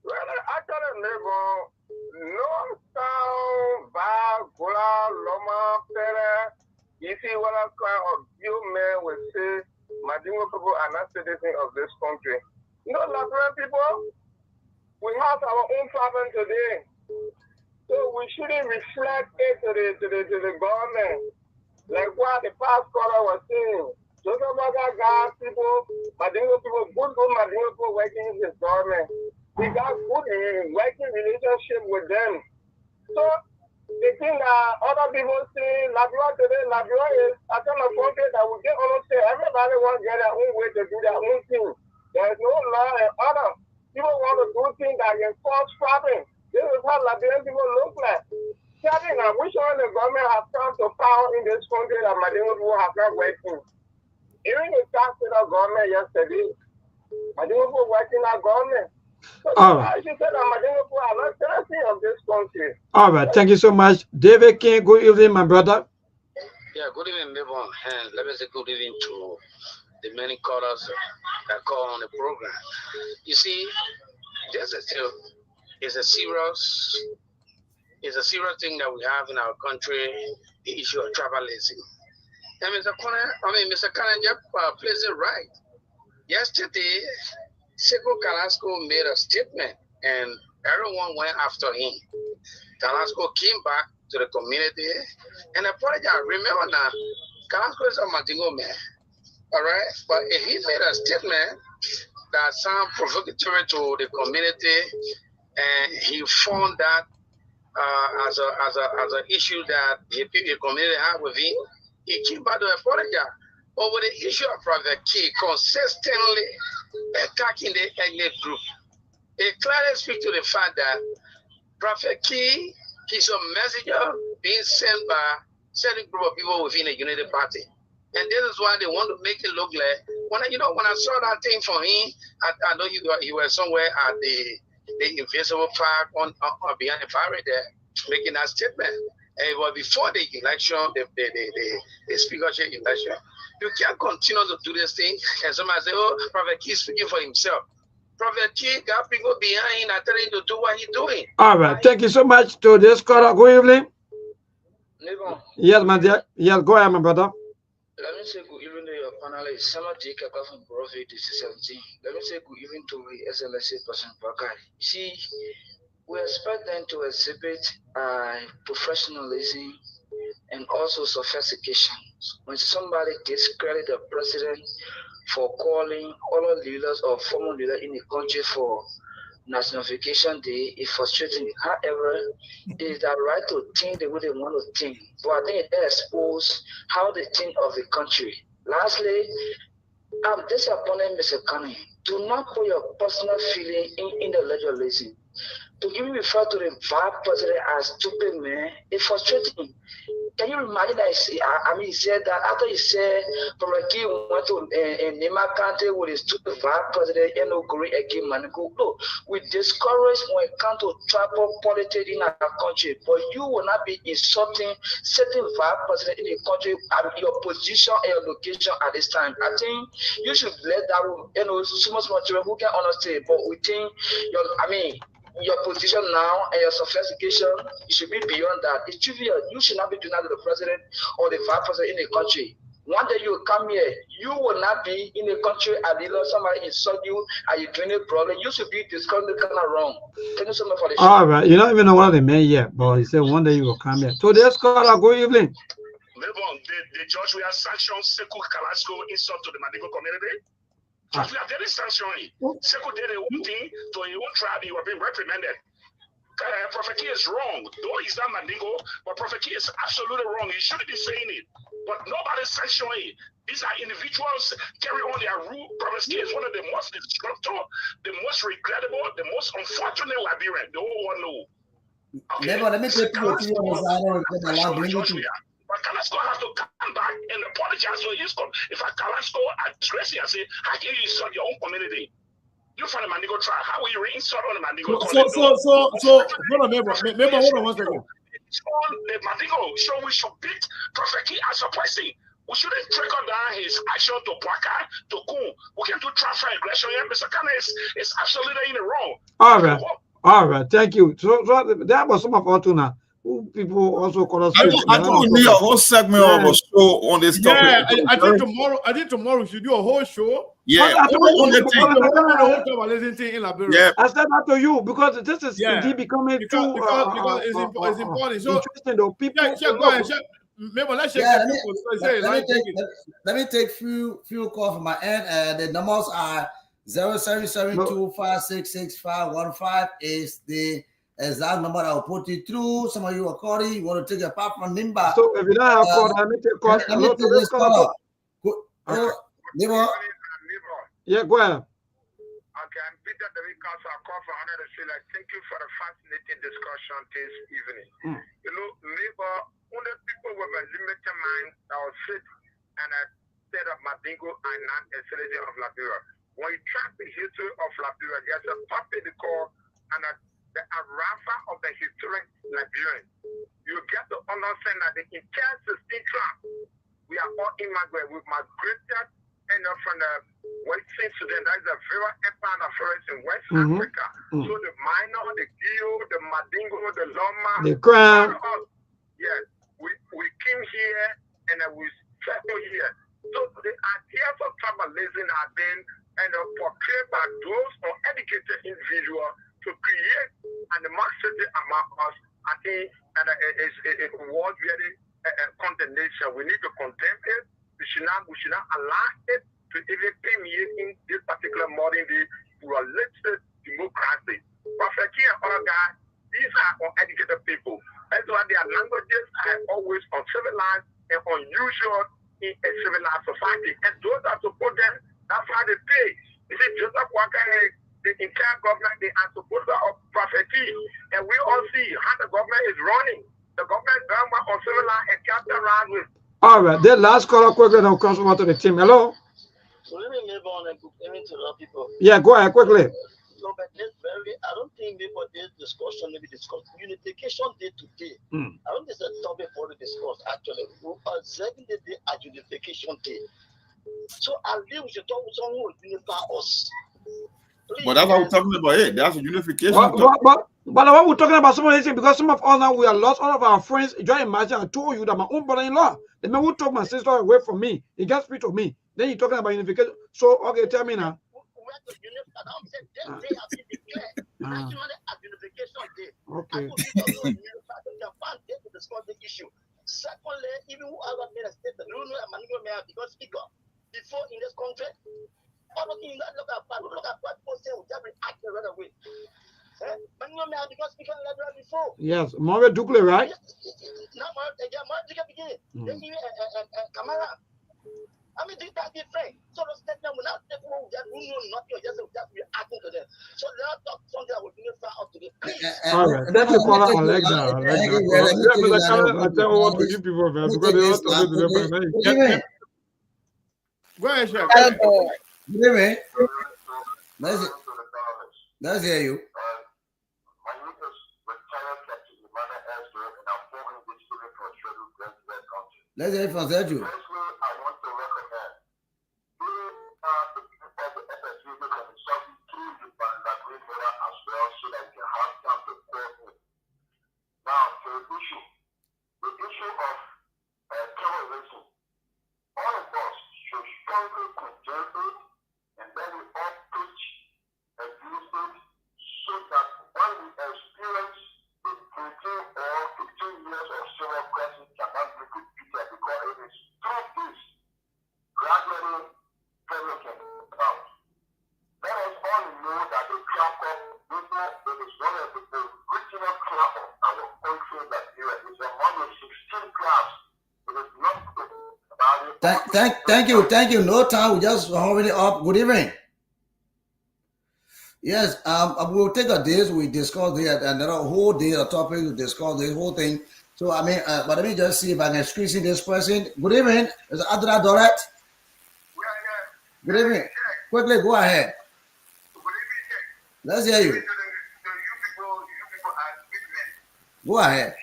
Well, actually, neighbor, no sound, Gola, Loma, Pere, you see what I'm kind of you men will say, Madingo people are not citizens of this country. No, Liberian people, we have our own problem today. So we shouldn't reflect it to the government. Like what the past caller was saying. Just about that guys, people, Madingo people, good Madingo people working in this government. We got good working relationship with them. So the thing that other people see, Liberia today, Liberia is a kind of country that we can almost say everybody wants to get their own way to do their own thing. There is no law and order. People want to do things that can cause problem. This is how Liberian people look like. Starting, I wish all the government has come to power in this country that Madingo people have not working. Even the tax to the government yesterday, Madingo people working our government. So All right. I should say that Madingo people are not citizen of this country. All right. Thank you so much. David King, good evening, my brother. Yeah, good evening, everyone. And let me say good evening to the many callers that call on the program. You see, this is a serious thing that we have in our country, the issue of tribalism. And Mr. Kananja plays it right. Yesterday, Seko Carrasco made a statement and everyone went after him. Carrasco came back to the community and apologized. Remember now, Carrasco is a Mandingo man. All right? But if he made a statement that sounded provocatory to the community and he found that as an issue that the community had with him, he came back to apologize. But with the issue of Prophet Key consistently attacking the ethnic group, it clearly speaks to the fact that Prophet Key, he's a messenger being sent by certain group of people within the United Party. And this is why they want to make it look like, when I saw that thing from him, I know you were somewhere at the Invisible Park on behind the barrier there, making that statement. And it was before the election, the speakership election. You can't continue to do this thing. And somebody say, oh, Prophet Key is speaking for himself. Prophet Key got people behind him and telling him to do what he's doing. All right. Thank you so much to this caller. Good evening. Yes, my dear. Yes, go ahead, my brother. Let me say good evening to your panelists. Sama Jacob from Profit 17. Let me say good evening to the SLSA person, Pakai. See, we expect them to exhibit professionalism and also sophistication. When somebody discredit the president for calling all leaders or former leaders in the country for Nationalification Day, it's frustrating. However, it is their right to think the way they want to think. But I think they expose how they think of the country. Lastly, I'm disappointed, Mr. Kanye. Do not put your personal feeling in the legislation. To even refer to the vice president as stupid man, it's frustrating. Can you imagine that? He said that after he said Proraki went to Nema County with his stupid vice president, Great again, Maniko. Look, we discourage when it comes to tribal politics in our country, but you will not be insulting certain vice president in the country and your position and your location at this time. I think you should let that, so much material who can understand, but we think your position now and your sophistication, you should be beyond that. It's trivial. You should not be doing that to the president or the vice president in the country. One day you will come here, you will not be in the country and somebody insult you and you're doing a problem. You should be discounted kind of wrong. Thank you so much for the show. All right. You don't even know what they meant yet, but he said one day you will come here. So this caller, good evening. The judge will have sanctioned Sekou Carrasco insult to the Mandingo community. We are very sanctioning. Sekou did a own thing to his own tribe. He was being reprimanded. Prophet Key is wrong. Though he's not Mandingo, but Prophet Key is absolutely wrong. He shouldn't be saying it. But nobody's sanctioning it. These are individuals carry on their rule. Prophet Key is one of the most destructive, the most regrettable, the most unfortunate Liberian. The whole world know. Okay. Let me take you to But Carrasco has to come back and apologize for his call. If Carrasco address you and say, how can you insult your own community? You find a Mandingo tribe. How will you reinsult on the Mandingo? So hold on, hold on 1 second. The Mandingo show we should beat Prophet Key as a person. We shouldn't trickle down his action to Bwaka, to Kun. We can do transfer aggression here. Mr. Kane is absolutely in the wrong. All right. Thank you. So that was some of our tuna. People also call us. I think we need a whole segment of a show on this topic. Yeah, I think tomorrow we should do a whole show. Yeah, I said that to you because this is indeed becoming too because it's important. So interesting though. People go ahead. Let me take few calls from my end. The numbers are 0772566515 is the exact number I will put you through. Some of you are calling. You want to take a part from Nimba. So if you don't have call, let me take call. Let me take this call. Yeah, go ahead. Okay, I'm Peter the Council. I call for honor to say like thank you for the fascinating discussion this evening. You know, neighbor, only people with a limited mind that will sit and set up Madingo and not a citizen of Liberia. When you track the history of Liberia, there's a puppet they call and the Arafa of the historic Liberian. You get to understand that the entire 16th tribe, we are all immigrants. We migrated from the Western Sudan. That is a very empire of forest in West Africa. So the minor, the Gio, the Madingo, the Loma, the Crown. Yes, we came here and we settled here. So the ideas of tribalism have been portrayed by those uneducated individuals to create animosity among us. I think it was really condemnation. We need to condemn it. We should not allow it to even permeate in this particular modern day pluralistic democracy. Prophet Key and other guys, these are uneducated people. That's why their languages are always uncivilized and unusual in a civilized society. And those are support them, that's why they pay. You see, Joseph Walker, the entire government, they are supporters of Prophet Key. And we all see how the government is running. The government is very much uncivilized and characterized with. All right, the last caller quickly now comes over to the team. Hello? Yeah, go ahead quickly. No, but this I don't think maybe this discussion maybe discuss unification day to day. I don't think it's a topic for the discuss actually. We are observing the day as unification day. So I think we should talk with someone who will unify us. Please, but that's what we're talking about. Hey, that's a unification. But what we're talking about, some of these things, because some of us now we are lost. All of our friends. Just imagine, I told you that my own brother-in-law, the man who took my sister away from me, he just speak to me. Then you're talking about unification. So okay, tell me now. Okay. Secondly, even whoever made a statement, you know, because before in this country, all of you look at what people say, we just react right away. Because we can learn before. Yes, Mario Ducle, right? Now, Camara. I mean, these are different. So the statement will not take who know nothing, just reacting to them. So they are talk something that will unify up to the all right, thank you, caller. I like that. I like that. I tell what to you people, man, because they all talk to them. Go ahead, Chef. Good evening. Let's hear you. Let's hear from Sergio. The issue of terrorism, all of us should strongly condemn it, and then we all preach against it, so that when we experience the 13 or 15 years of civil crisis cannot be repeated, because it is through this gradually terror can come out. Let us all know that the crop of people, it is one of the original crop of our country that is among the 16 crops. It is not about it. Thank you. No time. We just already up. Good evening. Yes, we'll take a day. We discuss there another whole day. A topic to discuss the whole thing. So I mean, but let me just see if I can squeeze in this person. Good evening. Is Adra Dorat? Good evening. Quickly, go ahead. Let's hear you. Go ahead.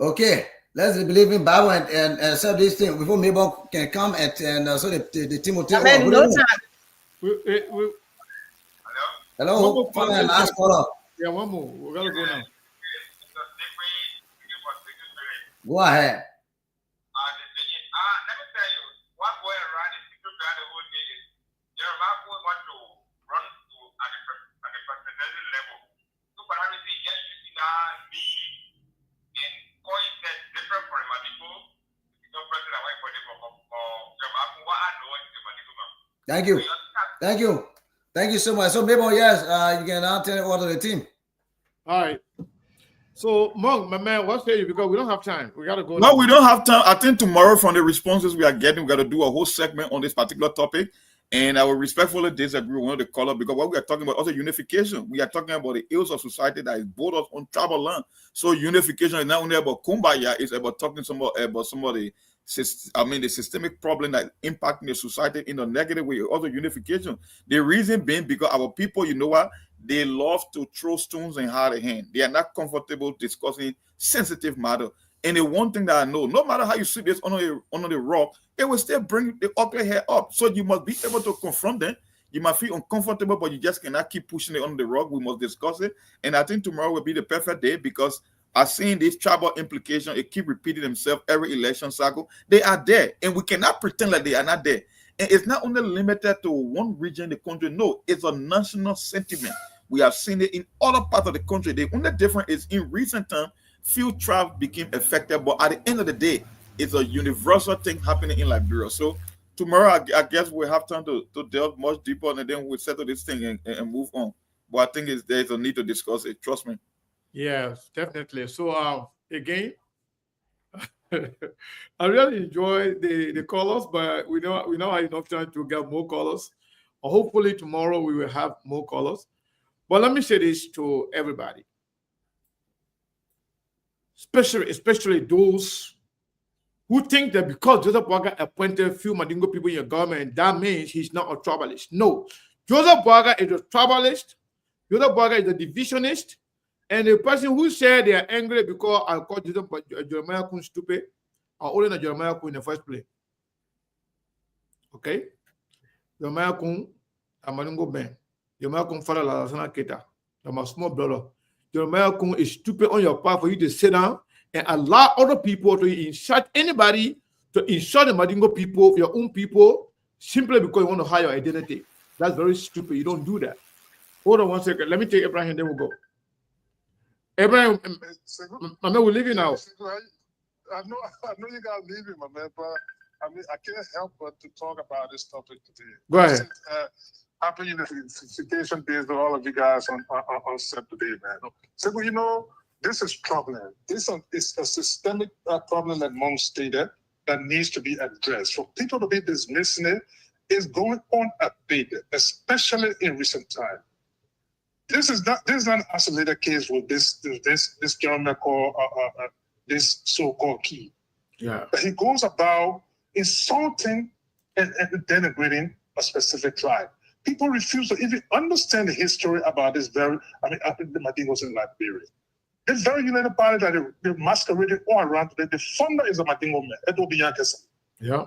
Okay, let's believe in Bible and accept this thing before Mabel can come and so the team will take over. No time. Hello. Come on, last caller. Yeah, one more. We gotta go now. Go ahead. Thank you. Thank you. Thank you so much. So, Mabel, yes, you can now tell all of the team. All right. So, Monk, my man, what say you? Because we don't have time. We got to go. No, we don't have time. I think tomorrow, from the responses we are getting, we got to do a whole segment on this particular topic. And I will respectfully disagree with one of the callers, because what we are talking about also unification. We are talking about the ills of society that is borders on tribal land. So unification is not only about kumbaya, it's about talking about somebody. The systemic problem that impacting the society in a negative way. Also unification. The reason being because our people, you know what, they love to throw stones and hide a hand. They are not comfortable discussing sensitive matter. And the one thing that I know, no matter how you see this under the rock, it will still bring the ugly hair up. So you must be able to confront them. You might feel uncomfortable, but you just cannot keep pushing it under the rug. We must discuss it. And I think tomorrow will be the perfect day, because I've seen this tribal implication. It keep repeating themselves every election cycle. They are there, and we cannot pretend like they are not there. And it's not only limited to one region in the country. No, it's a national sentiment. We have seen it in other parts of the country. The only difference is in recent times, few tribes became affected, but at the end of the day, it's a universal thing happening in Liberia. So tomorrow, I guess we'll have time to delve much deeper, and then we'll settle this thing and move on. But I think there's a need to discuss it. Trust me. Yes, definitely. So again, I really enjoy the callers, but we don't have enough time to get more callers. Hopefully tomorrow we will have more callers. But let me say this to everybody, especially those who think that because Joseph Boaga appointed few Mandingo people in your government, that means he's not a tribalist. No, Joseph Boaga is a tribalist. Joseph Boaga is a divisionist. And the person who said they are angry because I called Jeremiah Kun stupid are only not Jeremiah Kun in the first place. Okay? Jeremiah Kun, a Mandingo man. Jeremiah Kun father la Sana Keta. I'm a small brother. Jeremiah Kun is stupid on your part for you to sit down and allow other people to insult anybody, to insult the Mandingo people, your own people, simply because you want to hide your identity. That's very stupid. You don't do that. Hold on 1 second. Let me take Abraham, then we'll go. Abraham, my man, we're leaving now. I know you guys leaving, my man, but I mean, I can't help but to talk about this topic today. Go ahead. Happy Unification Day to all of you guys on set today, man. So, you know, this is troubling. This is a systemic problem that Mom stated that needs to be addressed. For people to be dismissing it is going on unabated, especially in recent time. This is not an isolated case with this gentleman called this so-called key. Yeah. But he goes about insulting and denigrating a specific tribe. People refuse to even understand the history about this the Mandingos in Liberia. This very united party that they masqueraded all around today. The founder is a Mandingo man, Edo Biankesa. Yeah.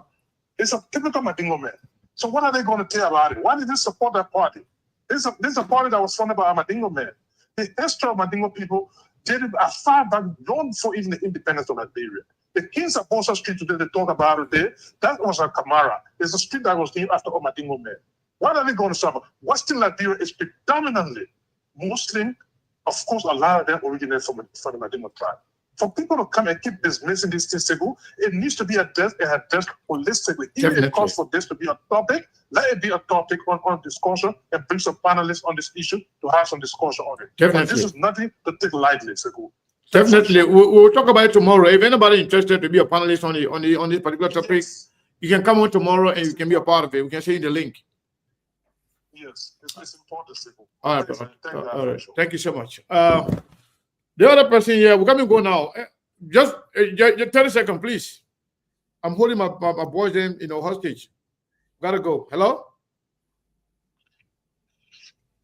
It's a typical Mandingo man. So what are they going to tell about it? Why did they support that party? This is a party that was funded by a Mandingo man. The history of Mandingo people dated as far back, long before even the independence of Liberia. The Kings of Bosa Street today, they talk about it there. That was a Kamara. It's a street that was named after a Mandingo man. What are they going to suffer? Western Liberia is predominantly Muslim. Of course, a lot of them originate from the Mandingo tribe. For people to come and keep dismissing these things, it needs to be addressed holistically. Even if it calls for this to be a topic, let it be a topic on discussion and bring some panelists on this issue to have some discussion on it. Definitely. But this is nothing to take lightly, Segu. Definitely. We'll talk about it tomorrow. If anybody interested to be a panelist on this particular topic, you can come on tomorrow and you can be a part of it. We can send you the link. Yes, it's important, Segu. All right, all right. Thank you so much. The other person here, we're going to go now. Just 30 seconds, please. I'm holding my boys in, hostage. Gotta go. Hello?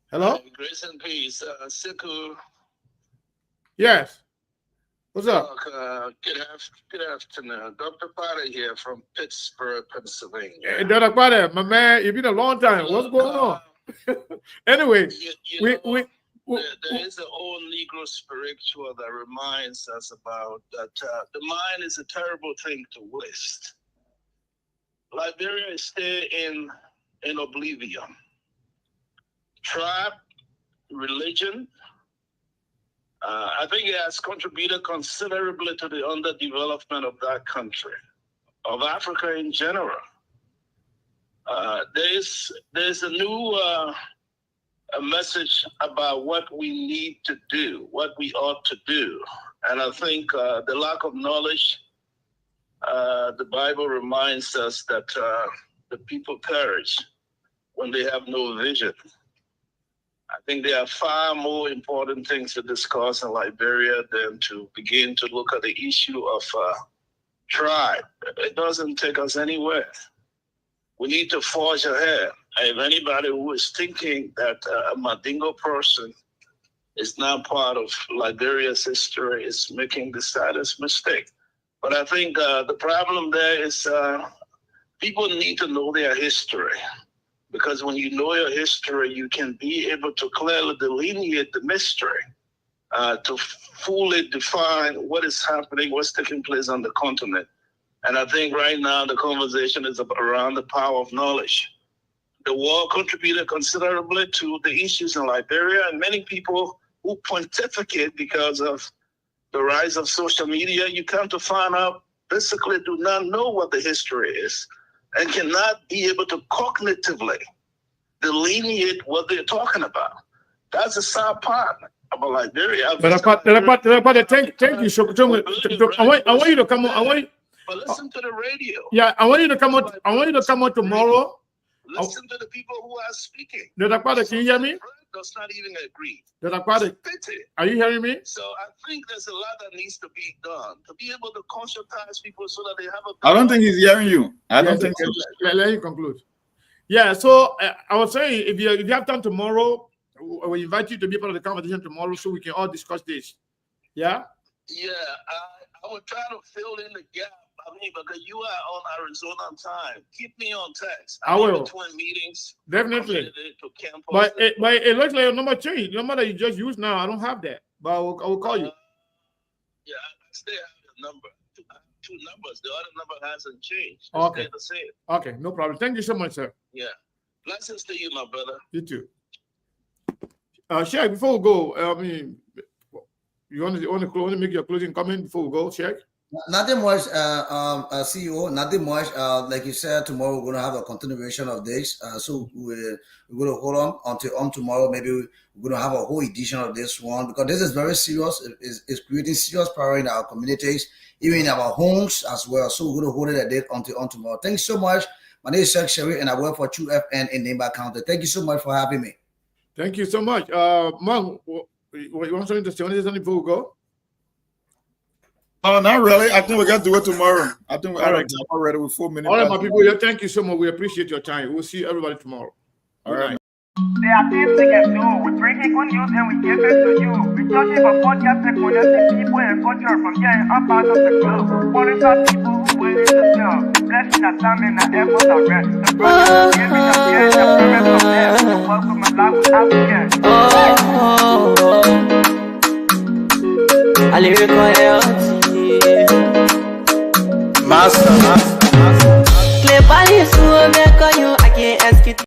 Hello? Grace and peace. Siku. Yes. What's up? Good afternoon. Dr. Potter here from Pittsburgh, Pennsylvania. Hey, Dr. Potter, my man, it's been a long time. What's going on? Anyway, there is an old Negro spiritual that reminds us about that the mind is a terrible thing to waste. Liberia is still in oblivion. Tribe, religion, I think it has contributed considerably to the underdevelopment of that country, of Africa in general. There's a new a message about what we need to do, what we ought to do. And I think the lack of knowledge, the Bible reminds us that the people perish when they have no vision. I think there are far more important things to discuss in Liberia than to begin to look at the issue of tribe. It doesn't take us anywhere. We need to forge ahead. If anybody who is thinking that a Mandingo person is not part of Liberia's history is making the saddest mistake. But I think the problem there is people need to know their history. Because when you know your history, you can be able to clearly delineate the mystery, to fully define what is happening, what's taking place on the continent. And I think right now the conversation is around the power of knowledge. The war contributed considerably to the issues in Liberia, and many people who pontificate because of the rise of social media, you come to find out basically do not know what the history is and cannot be able to cognitively delineate what they're talking about. That's the sad part about Liberia. Thank you so much. I want you to come on. But listen to the radio. Yeah, I want you to come on. I want you to come on tomorrow. Listen to the people who are speaking. Dr. Potter, can you hear me? Does not even agree. Dr. Potter, are you hearing me? So I think there's a lot that needs to be done to be able to conscientize people so that they have a. I don't think he's hearing you. I don't think so. Let you conclude. Yeah, so I was saying if you have time tomorrow, we invite you to be part of the conversation tomorrow so we can all discuss this. Yeah? Yeah, I will try to fill in the gap. I mean, because you are on Arizona time. Keep me on text. I will. Between meetings. Definitely. But it looks like your number changed. The number that you just used now, I don't have that. But I will call you. Yeah, I still have the number. Two numbers. The other number hasn't changed. It's Okay. the same. Okay, no problem. Thank you so much, sir. Yeah. Blessings to you, my brother. You too. Sheikh, before we go, I mean, you want to make your closing comment before we go, Sheikh? Nothing much, CEO. Nothing much. Like you said, tomorrow we're gonna have a continuation of this. So we're gonna hold on until tomorrow. Maybe we're gonna have a whole edition of this one because this is very serious. It's creating serious power in our communities, even in our homes as well. So we're gonna hold it a date until tomorrow. Thanks so much. My name is Sheikh Sherry, and I work for True FN in Nimba County. Thank you so much for having me. Thank you so much. Mom, you want something to say before we go? Oh, not really. I think we got to do it tomorrow. I think we're already with 4 minutes. All right, my people. Yeah, thank you so much. We appreciate your time. We'll see everybody tomorrow. All right. There are things we can do. We bring in good news and we give it to you. We touch it for podcast and connecting people and culture from here and up out of the globe. Qualified people who willing to serve. Blessing that time and that effort are rest. The brothers giving us care and the parents of them. Welcome and life with Africa. I live Master. Clear body, so I can't ask it.